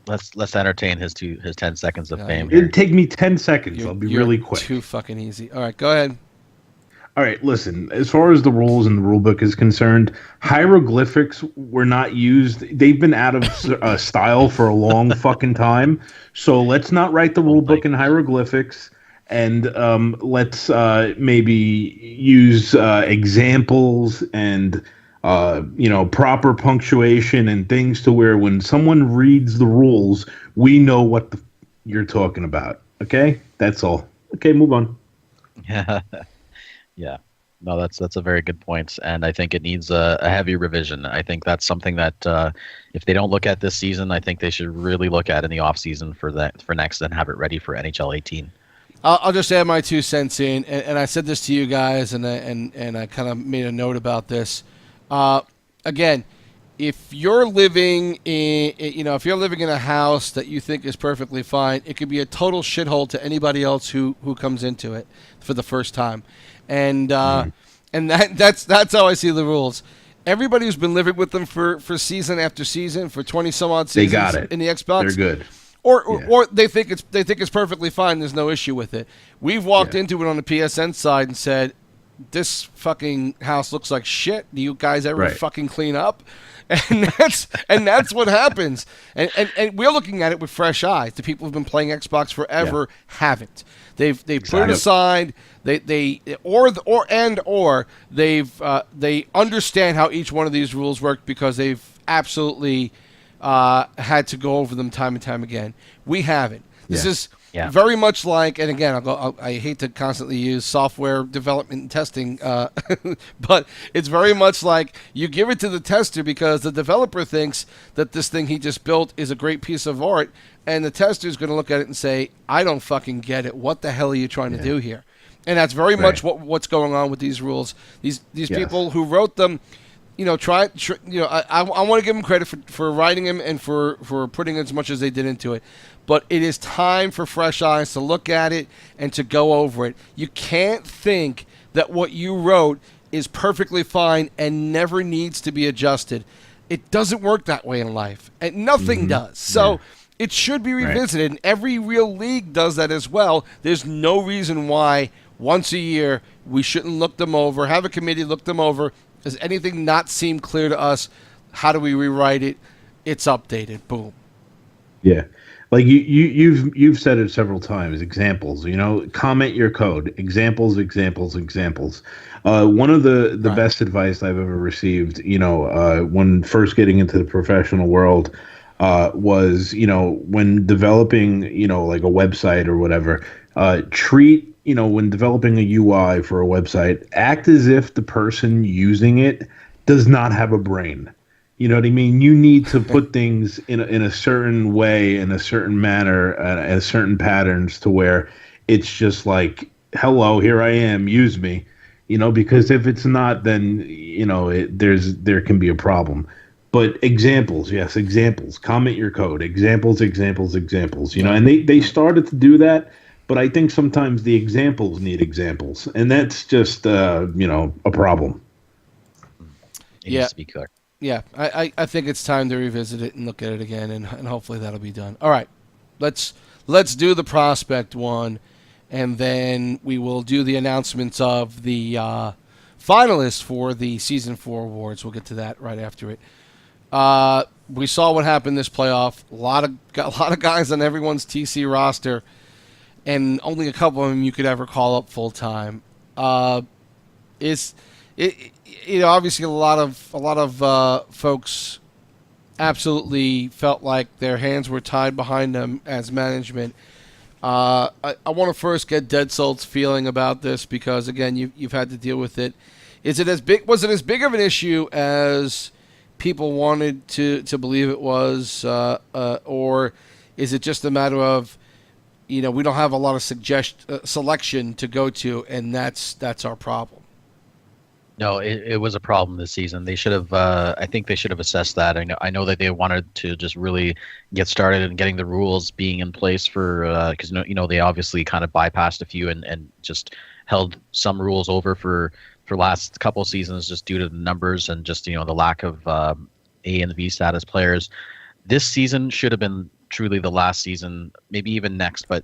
Let's entertain his 10 seconds of fame. It'd take me 10 seconds. I'll be really quick. Too fucking easy. All right, go ahead. All right, listen, as far as the rules and the rule book is concerned, hieroglyphics were not used. They've been out of style for a long fucking time. So let's not write the rule book in hieroglyphics, and let's maybe use examples and proper punctuation and things to where when someone reads the rules, we know what you're talking about. Okay? That's all. Okay, move on. Yeah. Yeah, no, that's a very good point, and I think it needs a heavy revision. I think that's something that if they don't look at this season, I think they should really look at in the off season for next and have it ready for NHL 18. I'll just add my 2 cents in, and I said this to you guys, and I kind of made a note about this. Again, if you're living in a house that you think is perfectly fine, it could be a total shithole to anybody else who comes into it for the first time. And that's how I see the rules. Everybody who's been living with them for season after season, for 20 some odd seasons, they got it in the Xbox. They're good. Or they think it's perfectly fine. There's no issue with it. We've walked into it on the PSN side and said, "This fucking house looks like shit. Do you guys ever fucking clean up?" And that's what happens. And we're looking at it with fresh eyes. The people who've been playing Xbox forever haven't. They've put it aside. They understand how each one of these rules work because they've absolutely had to go over them time and time again. We haven't. This is very much like, and again, I hate to constantly use software development and testing, but it's very much like you give it to the tester because the developer thinks that this thing he just built is a great piece of art, and the tester is going to look at it and say, "I don't fucking get it. What the hell are you trying to do here?" And that's very much what's going on with these rules. These people who wrote them, I want to give them credit for writing them and for putting as much as they did into it. But it is time for fresh eyes to look at it and to go over it. You can't think that what you wrote is perfectly fine and never needs to be adjusted. It doesn't work that way in life, and nothing does. So it should be revisited, and every real league does that as well. There's no reason why once a year we shouldn't look them over, have a committee look them over. Does anything not seem clear to us? How do we rewrite it? It's updated. Boom. Yeah. Like you've said it several times. Examples, comment your code. Examples. One of the best advice I've ever received, when first getting into the professional world, was when developing, like a website or whatever, treat. When developing a UI for a website, act as if the person using it does not have a brain. You know what I mean? You need to put things in a certain way, in a certain manner, and certain patterns to where it's just like, hello, here I am, use me. Because if it's not, then, there can be a problem. But examples, yes, examples. Comment your code. Examples. And they started to do that. but I think sometimes the examples need examples, and that's just a problem. It needs to be clear. Yeah, I think it's time to revisit it and look at it again, and hopefully that'll be done. All right, let's do the prospect one, and then we will do the announcements of the finalists for the Season 4 awards. We'll get to that right after it. We saw what happened this playoff. A lot of guys on everyone's TC roster, and only a couple of them you could ever call up full time. Obviously a lot of folks absolutely felt like their hands were tied behind them as management. I want to first get Deadsoul's feeling about this because again you've had to deal with it. Was it as big of an issue as people wanted to believe it was, or is it just a matter of we don't have a lot of selection to go to, and that's our problem? No, it was a problem this season. They should have. I think they should have assessed that. I know that they wanted to just really get started and getting the rules being in place for because they obviously kind of bypassed a few and just held some rules over for last couple seasons just due to the numbers and just the lack of A and B status players. This season should have been truly the last season, maybe even next, but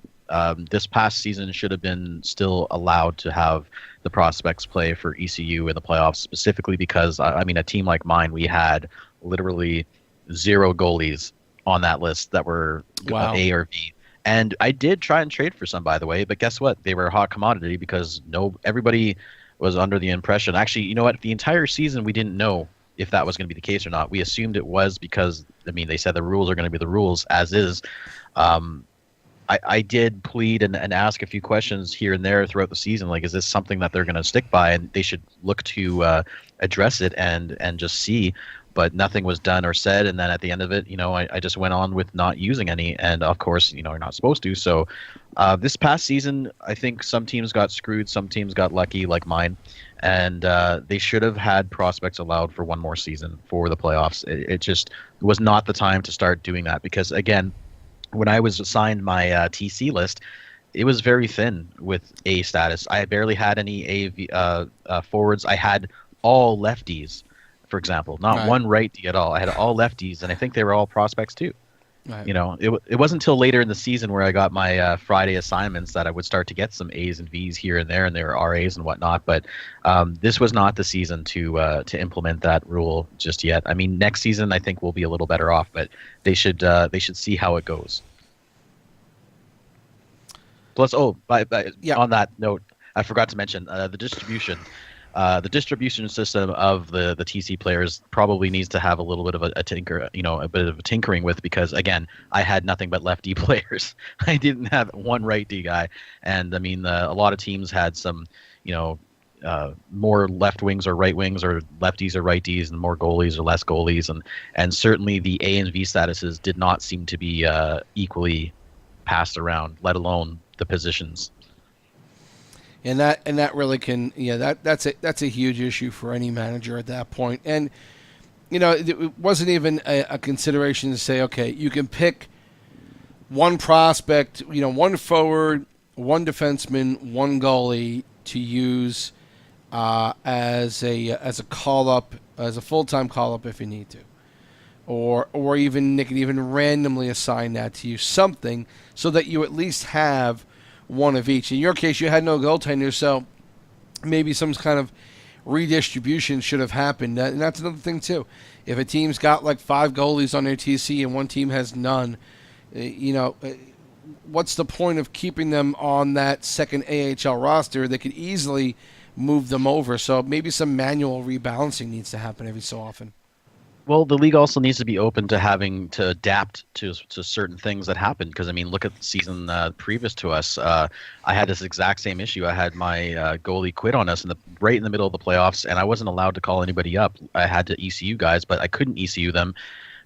this past season should have been still allowed to have the prospects play for ECU in the playoffs, specifically because, a team like mine, we had literally 0 goalies on that list that were A or B. And I did try and trade for some, by the way, but guess what? They were a hot commodity because everybody was under the impression. Actually, you know what? The entire season, we didn't know if that was going to be the case or not. We assumed it was because, they said the rules are going to be the rules as is. I did plead and ask a few questions here and there throughout the season, like, is this something that they're going to stick by? And they should look to address it and just see. But nothing was done or said. And then at the end of it, I just went on with not using any. And of course, you're not supposed to. So this past season, I think some teams got screwed. Some teams got lucky, like mine. And they should have had prospects allowed for one more season for the playoffs. It just was not the time to start doing that because, again, when I was assigned my TC list, it was very thin with A status. I barely had any A forwards. I had all lefties, for example, not one righty at all. I had all lefties, and I think they were all prospects too. Right. It wasn't until later in the season where I got my Friday assignments that I would start to get some A's and V's here and there, and there were RAs and whatnot. But this was not the season to implement that rule just yet. Next season I think we'll be a little better off, but they should see how it goes. Plus, on that note, I forgot to mention the distribution. The distribution system of the TC players probably needs to have a little bit of a bit of a tinkering with, because again, I had nothing but lefty players. I didn't have one righty guy, and a lot of teams had some more left wings or right wings, or lefties or righties, and more goalies or less goalies, and certainly the A and V statuses did not seem to be equally passed around, let alone the positions. And that really can, that's a huge issue for any manager at that point. And it wasn't even a consideration to say, okay, you can pick one prospect, one forward, one defenseman, one goalie to use as a call up, as a full-time call up if you need to, or even they can even randomly assign that to you, something so that you at least have one of each. In your case, you had no goaltender, so maybe some kind of redistribution should have happened. And that's another thing, too. If a team's got like 5 goalies on their TC and one team has none, what's the point of keeping them on that second AHL roster? They could easily move them over. So maybe some manual rebalancing needs to happen every so often. Well, the league also needs to be open to having to adapt to certain things that happen. Because, look at the season previous to us. I had this exact same issue. I had my goalie quit on us right in the middle of the playoffs, and I wasn't allowed to call anybody up. I had to ECU guys, but I couldn't ECU them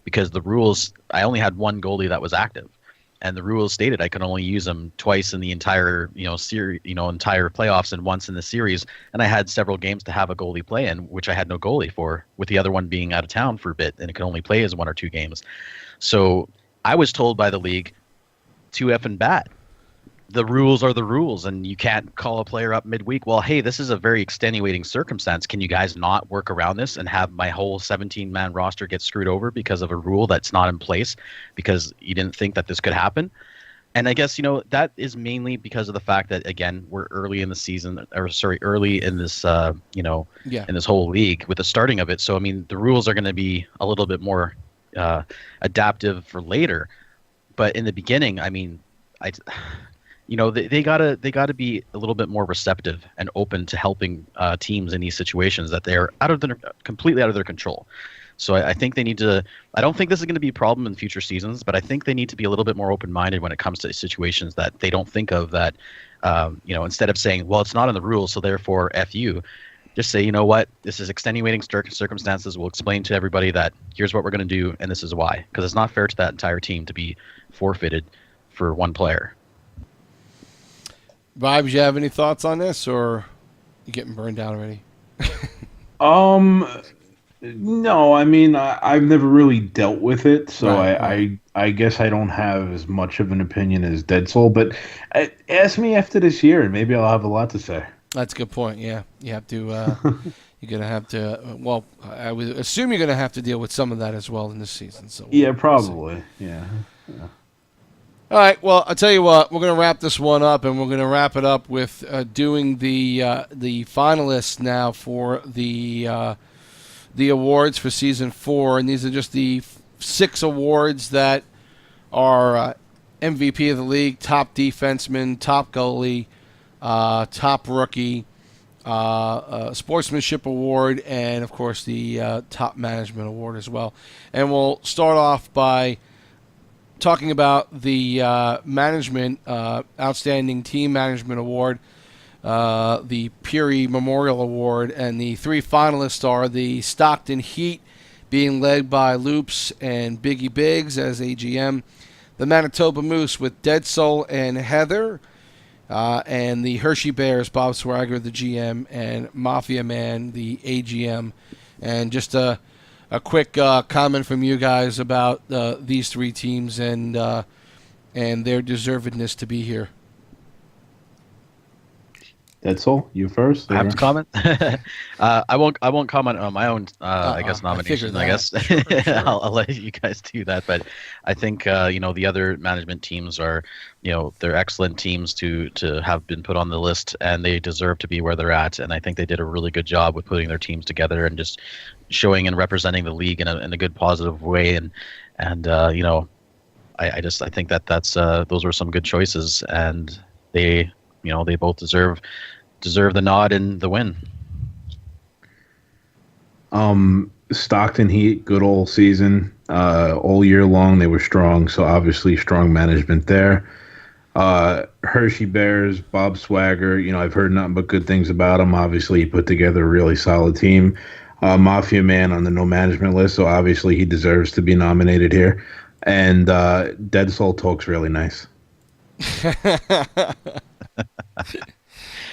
because the rules, I only had one goalie that was active. And the rules stated I could only use them twice in the entire, series, entire playoffs, and once in the series. And I had several games to have a goalie play in, which I had no goalie for, with the other one being out of town for a bit, and it could only play as 1 or 2 games. So I was told by the league, too effing bad. the rules are the rules, and you can't call a player up midweek. Well, hey, this is a very extenuating circumstance. Can you guys not work around this and have my whole 17-man roster get screwed over because of a rule that's not in place because you didn't think that this could happen? And I guess, that is mainly because of the fact that, again, we're early in the season, early in this, in this whole league with the starting of it. So, I mean, the rules are going to be a little bit more adaptive for later. But in the beginning, I mean, they gotta be a little bit more receptive and open to helping teams in these situations that they're completely out of their control. So I think they need to. I don't think this is going to be a problem in future seasons, but I think they need to be a little bit more open-minded when it comes to situations that they don't think of. That instead of saying, "Well, it's not in the rules, so therefore F you," just say, "You know what? This is extenuating circumstances. We'll explain to everybody that here's what we're going to do, and this is why." Because it's not fair to that entire team to be forfeited for one player. Vibes, you have any thoughts on this, or you getting burned out already? No, I mean, I've never really dealt with it, so Right. I guess I don't have as much of an opinion as Deadsoul, but ask me after this year, and maybe I'll have a lot to say. That's a good point. Yeah, you have to. You're gonna have to. Well, I would assume you're gonna have to deal with some of that as well in this season. So Yeah, we'll see. probably. Yeah. All right. Well, I'll tell you what. We're going to wrap this one up, and we're going to wrap it up with doing the finalists now for the awards for season 4, and these are just the 6 awards that are MVP of the league, top defenseman, top goalie, top rookie, sportsmanship award, and of course the top management award as well. And we'll start off by talking about the management outstanding team management award, the Peary Memorial Award, and the 3 finalists are the Stockton Heat, being led by Loops and Biggie Biggs as AGM, the Manitoba Moose with Deadsoul and Heather, and the Hershey Bears, Bob Swagger, the GM, and Mafia Man, the AGM. And just a quick comment from you guys about these 3 teams and their deservedness to be here. Deadsoul, you first. I have to comment. I won't comment on my own. I guess nomination. I guess Sure. I'll let you guys do that. But I think the other management teams are they're excellent teams to have been put on the list, and they deserve to be where they're at. And I think they did a really good job with putting their teams together and just showing and representing the league in a good positive way. And I think that's those were some good choices, and they both deserve the nod and the win. Stockton Heat, good old season. All year long they were strong, so obviously strong management there. Hershey Bears, Bob Swagger, I've heard nothing but good things about him. Obviously he put together a really solid team. Mafia Man on the no management list, so obviously he deserves to be nominated here. And Deadsoul talks really nice.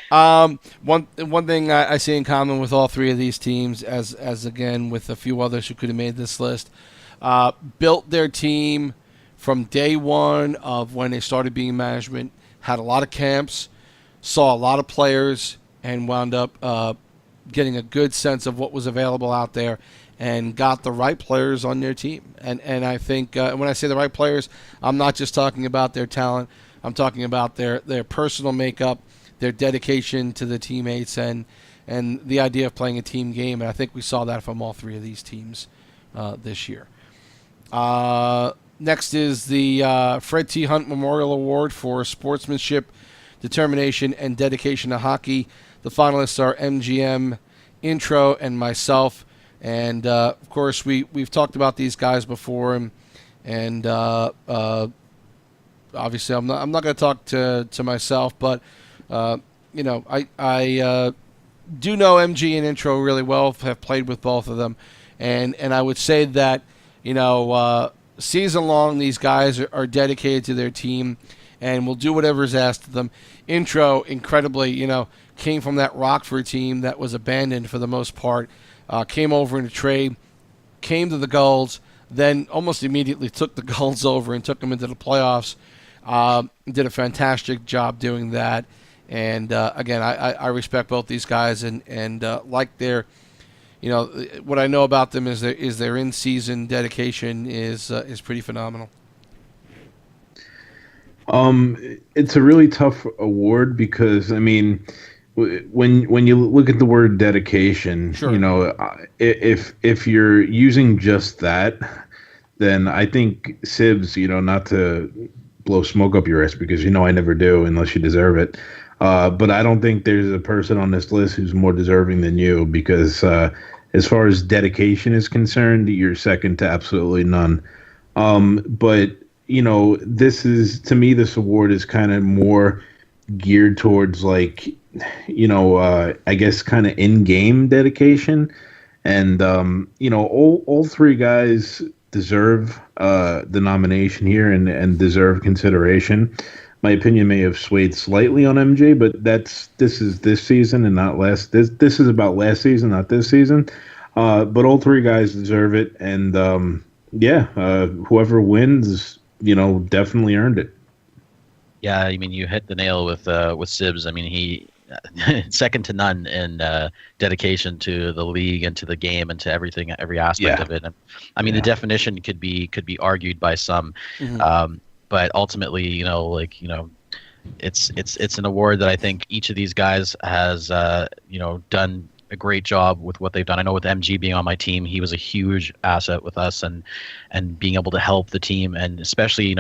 One thing I see in common with all 3 of these teams, as again with a few others who could have made this list, built their team from day one of when they started being management, had a lot of camps, saw a lot of players, and wound up getting a good sense of what was available out there, and got the right players on their team. And I think when I say the right players, I'm not just talking about their talent. I'm talking about their personal makeup, their dedication to the teammates, and the idea of playing a team game. And I think we saw that from all 3 of these teams this year. Next is the Fred T. Hunt Memorial Award for sportsmanship, determination, and dedication to hockey. The finalists are MGM, Intro, and myself. And of course, we've talked about these guys before, and obviously I'm not going to talk to myself, but I do know MG and Intro really well. Have played with both of them, and I would say that season long these guys are dedicated to their team and will do whatever is asked of them. Intro, incredibly, came from that Rockford team that was abandoned for the most part. Came over in a trade, came to the Gulls, then almost immediately took the Gulls over and took them into the playoffs. Did a fantastic job doing that. And again, I respect both these guys and like their, what I know about them is their in-season dedication is pretty phenomenal. It's a really tough award because I mean, when you look at the word dedication, Sure. If you're using just that, then I think Sibs, not to blow smoke up your ass because I never do unless you deserve it. But I don't think there's a person on this list who's more deserving than you because as far as dedication is concerned, you're second to absolutely none. But this award is kind of more geared towards like, I guess kind of in-game dedication. And, all three guys deserve the nomination here and deserve consideration. My opinion may have swayed slightly on MJ, but this is this season and not last. This is about last season, not this season. But all three guys deserve it. And, whoever wins, definitely earned it. Yeah, I mean, you hit the nail with Sibs. I mean, he second to none in dedication to the league and to the game and to everything, every aspect of it. And, I mean, the definition could be argued by some, but ultimately, it's an award that I think each of these guys has done a great job with what they've done. I know with MG being on my team, he was a huge asset with us and being able to help the team, and especially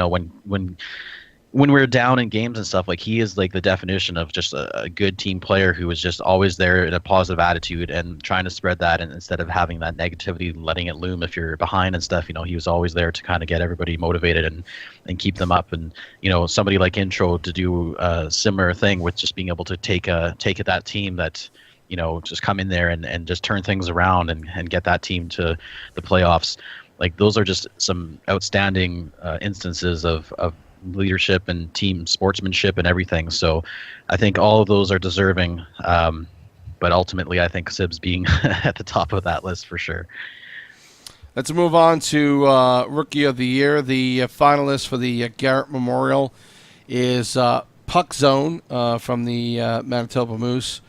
when we're down in games and stuff, like he is like the definition of just a good team player who is just always there in a positive attitude and trying to spread that, and instead of having that negativity, letting it loom if you're behind and stuff, he was always there to kind of get everybody motivated and keep them up. And somebody like Intro to do a similar thing with just being able to take that team that just come in there and just turn things around and get that team to the playoffs. Like those are just some outstanding instances of leadership and team sportsmanship and everything. So I think all of those are deserving. But ultimately, I think Sibs being at the top of that list for sure. Let's move on to Rookie of the Year. The finalist for the Garrett Memorial is Puck Zone from the Manitoba Moose.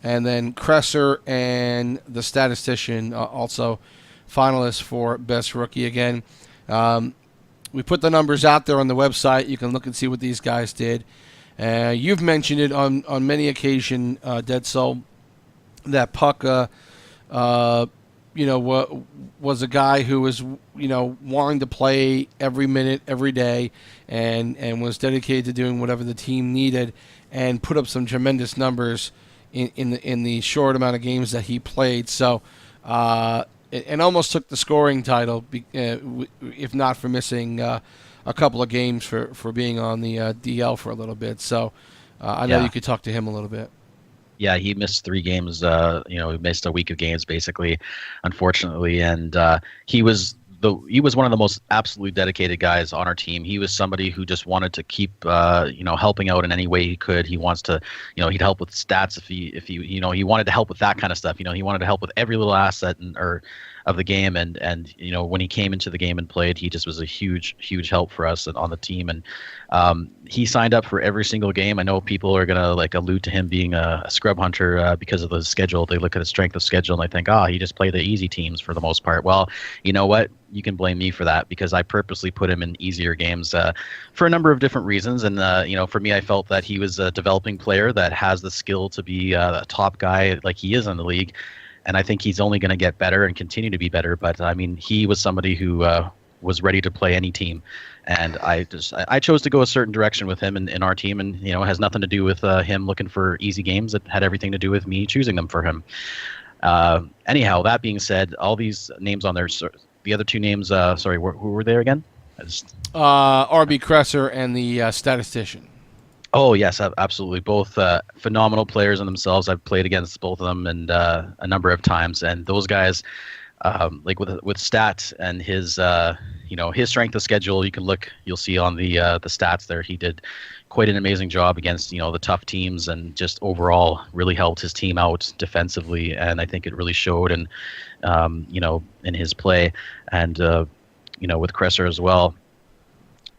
And then Cresser and the Statistician also finalists for Best Rookie again. We put the numbers out there on the website. You can look and see what these guys did. You've mentioned it on many occasions, Deadsoul, that Puck, was a guy who was, wanting to play every minute, every day, and was dedicated to doing whatever the team needed, and put up some tremendous numbers in the short amount of games that he played. So, and almost took the scoring title, if not for missing a couple of games for being on the DL for a little bit. So I know you could talk to him a little bit. Yeah, he missed 3 games. He missed a week of games basically, unfortunately, and he was one of the most absolutely dedicated guys on our team. He was somebody who just wanted to keep, helping out in any way he could. He wants to, he'd help with stats if he he wanted to help with that kind of stuff. He wanted to help with every little asset of the game. And when he came into the game and played, he just was a huge help for us on the team. And he signed up for every single game. I know people are gonna allude to him being a scrub hunter because of the schedule. They look at the strength of schedule and they think, he just played the easy teams for the most part. Well, you know what? You can blame me for that because I purposely put him in easier games for a number of different reasons. And for me, I felt that he was a developing player that has the skill to be a top guy like he is in the league. And I think he's only going to get better and continue to be better. But I mean, he was somebody who was ready to play any team, and I chose to go a certain direction with him in our team, and it has nothing to do with him looking for easy games. It had everything to do with me choosing them for him. Anyhow, that being said, all these names on there, the other 2 names, who were there again? RB Cresser and the Statistician. Oh, yes, absolutely. Both phenomenal players in themselves. I've played against both of them and a number of times. And those guys, with Stat and his, his strength of schedule, you'll see on the stats there, he did quite an amazing job against, the tough teams and just overall really helped his team out defensively. And I think it really showed in his play and, with Cresser as well.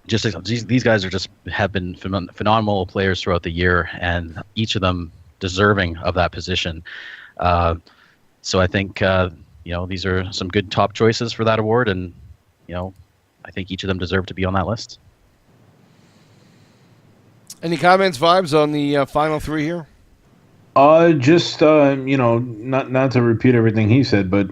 these guys are just have been phenomenal players throughout the year, and each of them deserving of that position. So I think these are some good top choices for that award, and I think each of them deserve to be on that list. Any comments, Vibes, on the final three here? Just not to repeat everything he said, but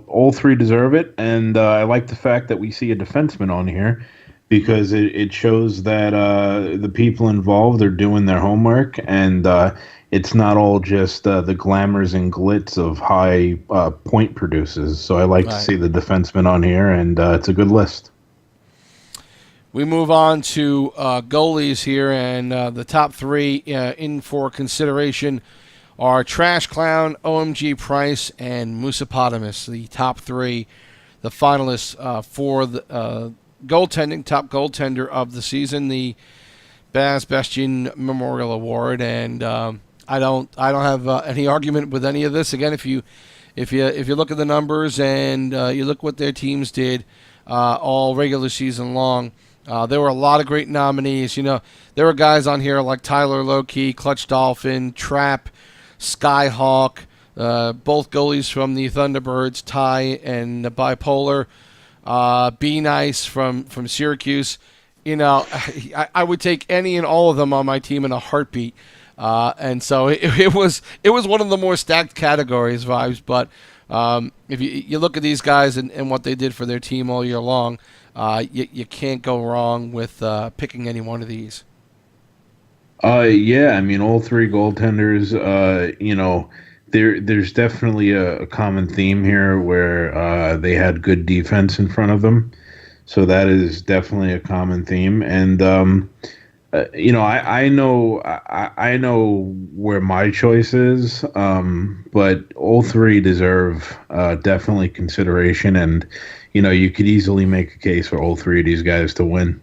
all three deserve it, and I like the fact that we see a defenseman on here because it shows that the people involved are doing their homework, and it's not all just the glamours and glitz of high point producers. So I like to see the defenseman on here, and it's a good list. We move on to goalies here, and the top three in for consideration are Trash Clown, OMG Price, and Moosepotamus. The top three, the finalists for the goaltending, top goaltender of the season, the Baz Bastian Memorial Award, and I don't have any argument with any of this. Again, if you look at the numbers and you look what their teams did all regular season long. There were a lot of great nominees. There were guys on here like Tyler Lokey, Clutch Dolphin, Trap, Skyhawk, both goalies from the Thunderbirds, Ty and Bipolar, Be Nice from Syracuse. I would take any and all of them on my team in a heartbeat. And so it was one of the more stacked categories, Vibes. But if you look at these guys and what they did for their team all year long, you can't go wrong with picking any one of these. Yeah, I mean, all three goaltenders, there's definitely a common theme here where they had good defense in front of them. So that is definitely a common theme. And, I know where my choice is, but all three deserve definitely consideration. And, you could easily make a case for all three of these guys to win.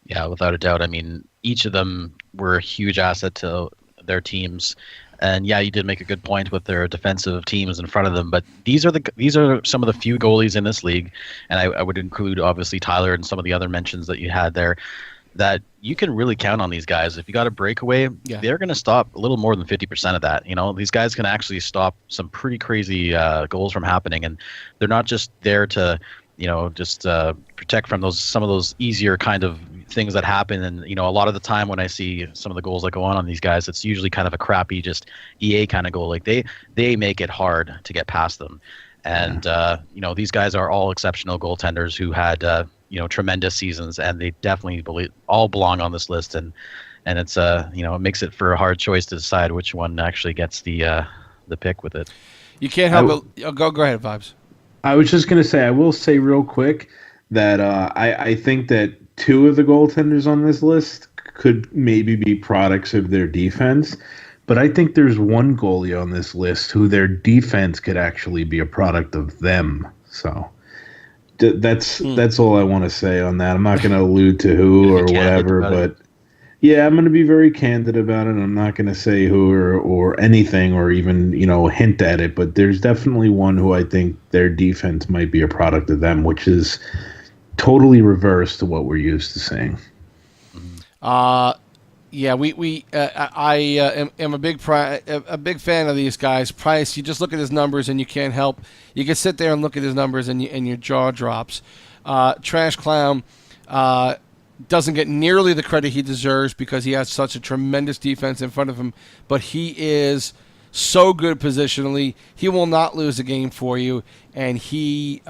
Yeah, without a doubt. I mean, each of them were a huge asset to their teams. And yeah, you did make a good point with their defensive teams in front of them. But these are some of the few goalies in this league, and I would include obviously Tyler and some of the other mentions that you had there, that you can really count on these guys. If you got a breakaway, they're going to stop a little more than 50% of that. These guys can actually stop some pretty crazy goals from happening, and they're not just there to just protect from some of those easier kind of things that happen. And a lot of the time when I see some of the goals that go on these guys, it's usually kind of a crappy just EA kind of goal. Like they make it hard to get past them. And these guys are all exceptional goaltenders who had tremendous seasons, and they definitely all belong on this list. And it's it makes it for a hard choice to decide which one actually gets the pick with it. You can't help it. Go ahead, Vibes. I was just going to say, I will say real quick that I think that two of the goaltenders on this list could maybe be products of their defense, but I think there's one goalie on this list who their defense could actually be a product of them. So that's all I want to say on that. I'm not going to allude to who or whatever, but yeah, I'm going to be very candid about it. I'm not going to say who or anything or even, hint at it, but there's definitely one who I think their defense might be a product of them, which is totally reverse to what we're used to seeing. Yeah, I am a big fan of these guys. Price, you just look at his numbers and you can't help. You can sit there and look at his numbers and your jaw drops. Trash Clown doesn't get nearly the credit he deserves because he has such a tremendous defense in front of him, but he is so good positionally. He will not lose a game for you, and he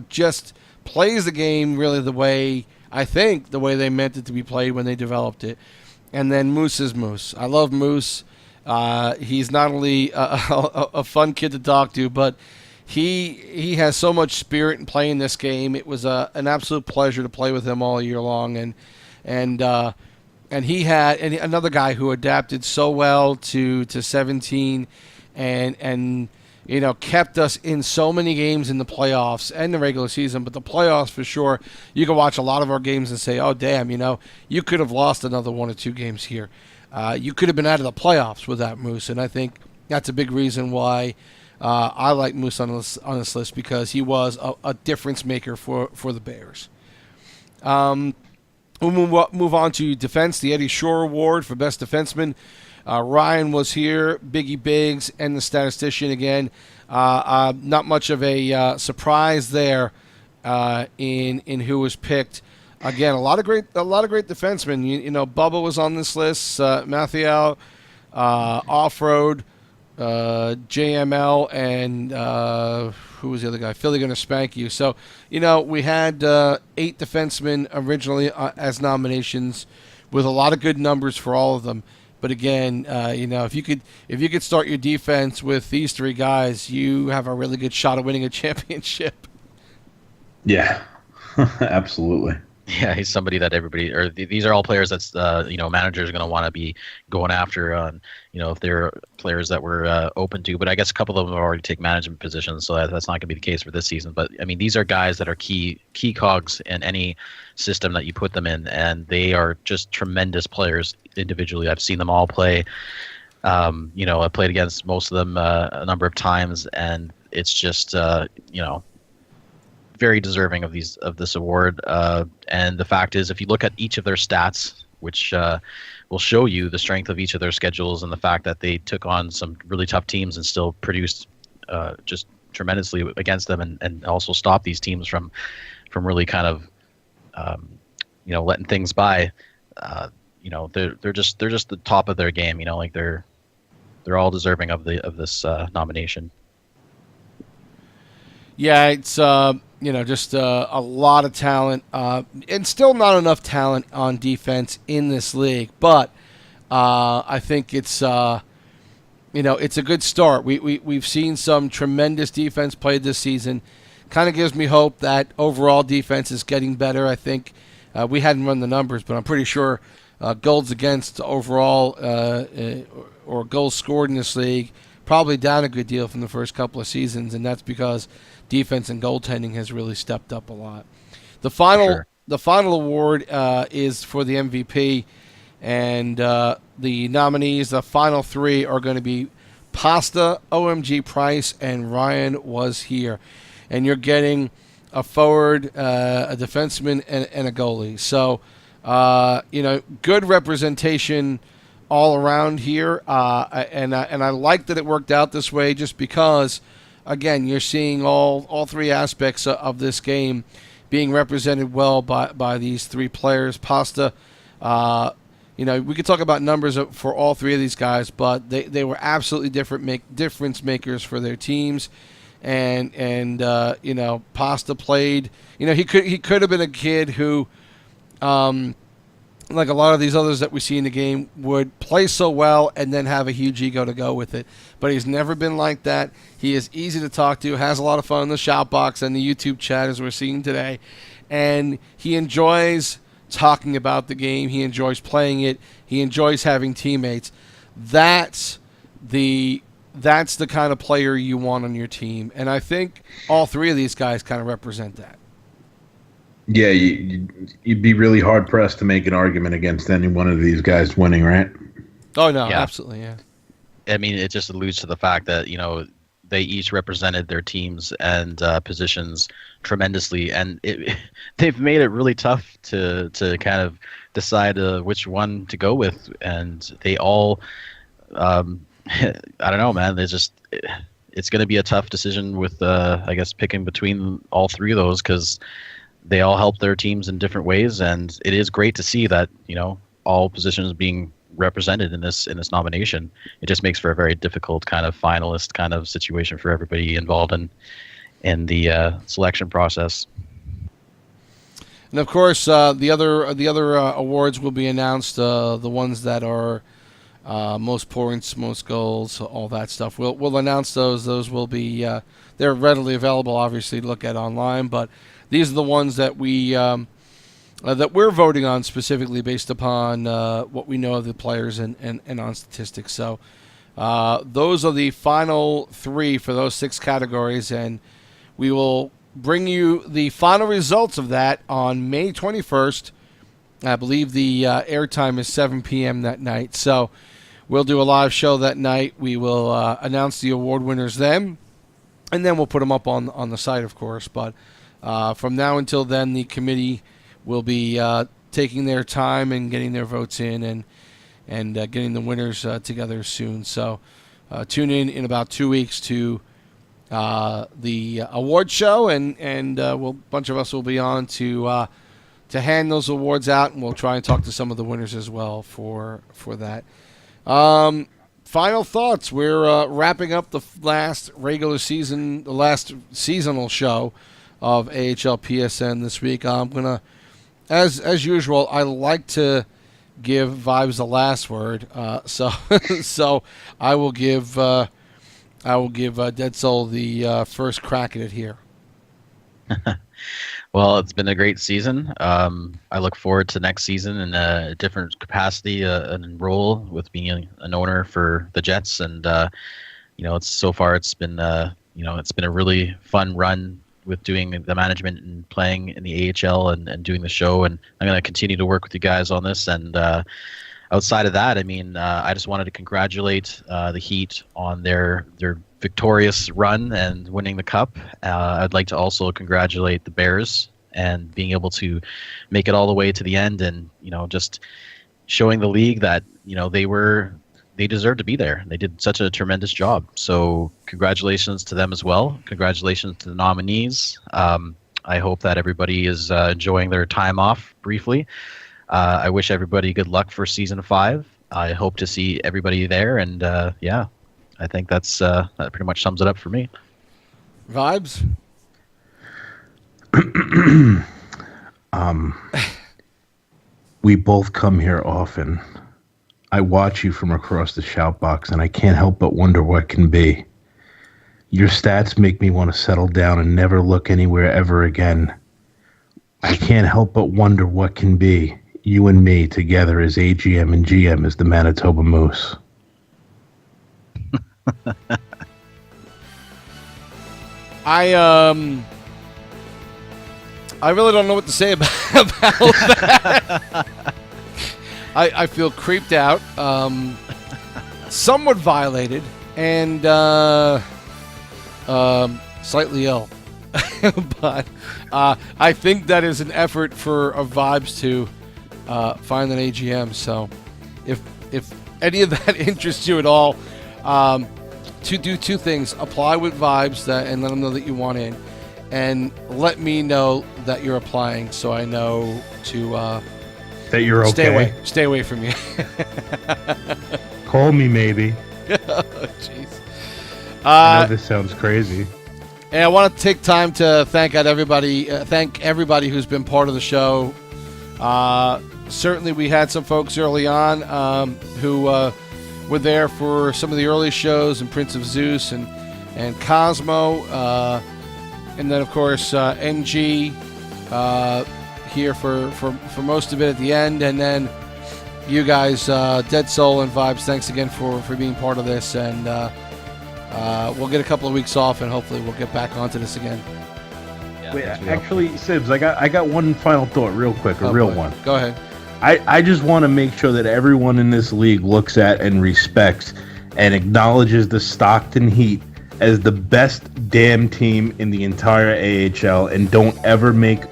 just plays the game really the way they meant it to be played when they developed it. And then Moose is Moose. I love Moose. He's not only a fun kid to talk to, but he has so much spirit in playing this game. It was an absolute pleasure to play with him all year long, and he had another guy who adapted so well to 17, and kept us in so many games in the playoffs and the regular season, but the playoffs for sure. You can watch a lot of our games and say, oh, damn, you could have lost another one or two games here. You could have been out of the playoffs without Moose, and I think that's a big reason why I like Moose on this list, because he was a difference maker for the Bears. We'll move on to defense, the Eddie Shore Award for Best Defenseman. Ryan was here, Biggie Biggs, and the statistician again. Not much of a surprise there in who was picked. Again, a lot of great defensemen. You know, Bubba was on this list. Mathieu, Off-Road, JML, and who was the other guy? Philly Gonna Spank You. So, you know, we had 8 defensemen originally as nominations, with a lot of good numbers for all of them. But again, you know, if you could start your defense with these 3 guys, you have a really good shot of winning a championship. Yeah, absolutely. Yeah, he's somebody that everybody, or these are all players that's you know, managers are going to want to be going after on, you know, if they're players that we're open to. But I guess a couple of them have already taken management positions, so that's not going to be the case for this season. But I mean, these are guys that are key cogs in any system that you put them in, and they are just tremendous players individually. I've seen them all play. You know, I played against most of them a number of times, and it's just you know, very deserving of this award. And the fact is, if you look at each of their stats, which will show you the strength of each of their schedules and the fact that they took on some really tough teams and still produced just tremendously against them, and also stopped these teams from really kind of you know, letting things by. You know, they're just the top of their game. You know, like they're all deserving of this nomination. Yeah, it's you know, just a lot of talent, and still not enough talent on defense in this league. But I think it's you know, it's a good start. We've seen some tremendous defense played this season. Kind of gives me hope that overall defense is getting better. I think we hadn't run the numbers, but I'm pretty sure goals against overall or goals scored in this league probably down a good deal from the first couple of seasons, and that's because defense and goaltending has really stepped up a lot. The final award is for the MVP, and the nominees, the final 3, are going to be Pasta, OMG Price, and Ryan Was Here. And you're getting a forward, a defenseman, and a goalie. So, you know, good representation all around here, and I like that it worked out this way, just because, again, you're seeing all 3 aspects of this game being represented well by these 3 players. Pasta, you know, we could talk about numbers for all 3 of these guys, but they were absolutely difference makers for their teams. And you know, Pasta played. You know, he could have been a kid who, like a lot of these others that we see in the game, would play so well and then have a huge ego to go with it. But he's never been like that. He is easy to talk to, has a lot of fun in the shout box and the YouTube chat, as we're seeing today. And he enjoys talking about the game. He enjoys playing it. He enjoys having teammates. That's the kind of player you want on your team. And I think all 3 of these guys kind of represent that. Yeah, you'd be really hard-pressed to make an argument against any one of these guys winning, right? Oh, no, Yeah. Absolutely, yeah. I mean, it just alludes to the fact that, you know, they each represented their teams and positions tremendously, and they've made it really tough to kind of decide which one to go with, and they all, I don't know, man. It's going to be a tough decision with, I guess, picking between all 3 of those, because they all help their teams in different ways, and it is great to see that, you know, all positions being represented in this nomination. It just makes for a very difficult kind of finalist kind of situation for everybody involved in the selection process. And of course, the other awards will be announced. The ones that are most points, most goals, all that stuff. We'll announce those. Those will be they're readily available, obviously, to look at online. But these are the ones that we're voting on specifically based upon what we know of the players and on statistics. So those are the final 3 for those 6 categories, and we will bring you the final results of that on May 21st. I believe the airtime is 7 p.m. that night. So we'll do a live show that night. We will announce the award winners then, and then we'll put them up on the site, of course. But from now until then, the committee will be taking their time and getting their votes in and getting the winners together soon. So tune in about 2 weeks to the award show, and a bunch of us will be on to hand those awards out, and we'll try and talk to some of the winners as well for that. Final thoughts. We're wrapping up the last seasonal show of AHLPSN this week. I'm gonna, as usual, I like to give Vibes the last word. So I will give Deadsoul the first crack at it here. Well, it's been a great season. I look forward to next season in a different capacity and role with being an owner for the Jets. And it's been a really fun run with doing the management and playing in the AHL and doing the show. And I'm going to continue to work with you guys on this. And outside of that, I just wanted to congratulate the Heat on their victorious run and winning the cup. I'd like to also congratulate the Bears and being able to make it all the way to the end, and just showing the league that they deserve to be there. They did such a tremendous job. So congratulations to them as well. Congratulations to the nominees. I hope that everybody is enjoying their time off briefly. I wish everybody good luck for season 5. I hope to see everybody there, and I think that pretty much sums it up for me. Vibes? We both come here often. I watch you from across the shout box, and I can't help but wonder what can be. Your stats make me want to settle down and never look anywhere ever again. I can't help but wonder what can be. You and me together as AGM and GM as the Manitoba Moose. I really don't know what to say about that. I feel creeped out, somewhat violated, and slightly ill. But I think that is an effort for Vibes to find an AGM. So if any of that interests you at all, to do 2 things: apply with Vibes and let them know that you want in, and let me know that you're applying, so I know to that you're okay. Stay away from you. Call me maybe. Oh, jeez. I know this sounds crazy. And I want to take time to thank everybody who's been part of the show. Certainly, we had some folks early on who were there for some of the early shows, and Prince of Zeus and Cosmo, and then of course NG here for most of it at the end, and then you guys, Deadsoul and Vibes. Thanks again for being part of this, and we'll get a couple of weeks off, and hopefully we'll get back onto this again. Yeah, wait, actually, Sibs, I got one final thought, real quick, one. Go ahead. I just want to make sure that everyone in this league looks at and respects and acknowledges the Stockton Heat as the best damn team in the entire AHL, and don't ever make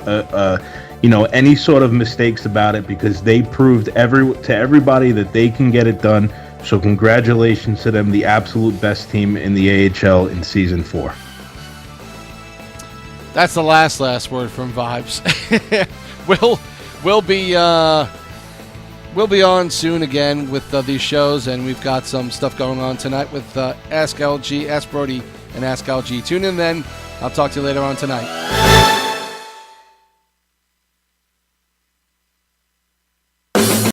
any sort of mistakes about it, because they proved to everybody that they can get it done. So congratulations to them, the absolute best team in the AHL in season 4. That's the last word from Vibes. We'll be on soon again with these shows, and we've got some stuff going on tonight with Ask LG, Ask Brody, and Ask LG. Tune in then. I'll talk to you later on tonight.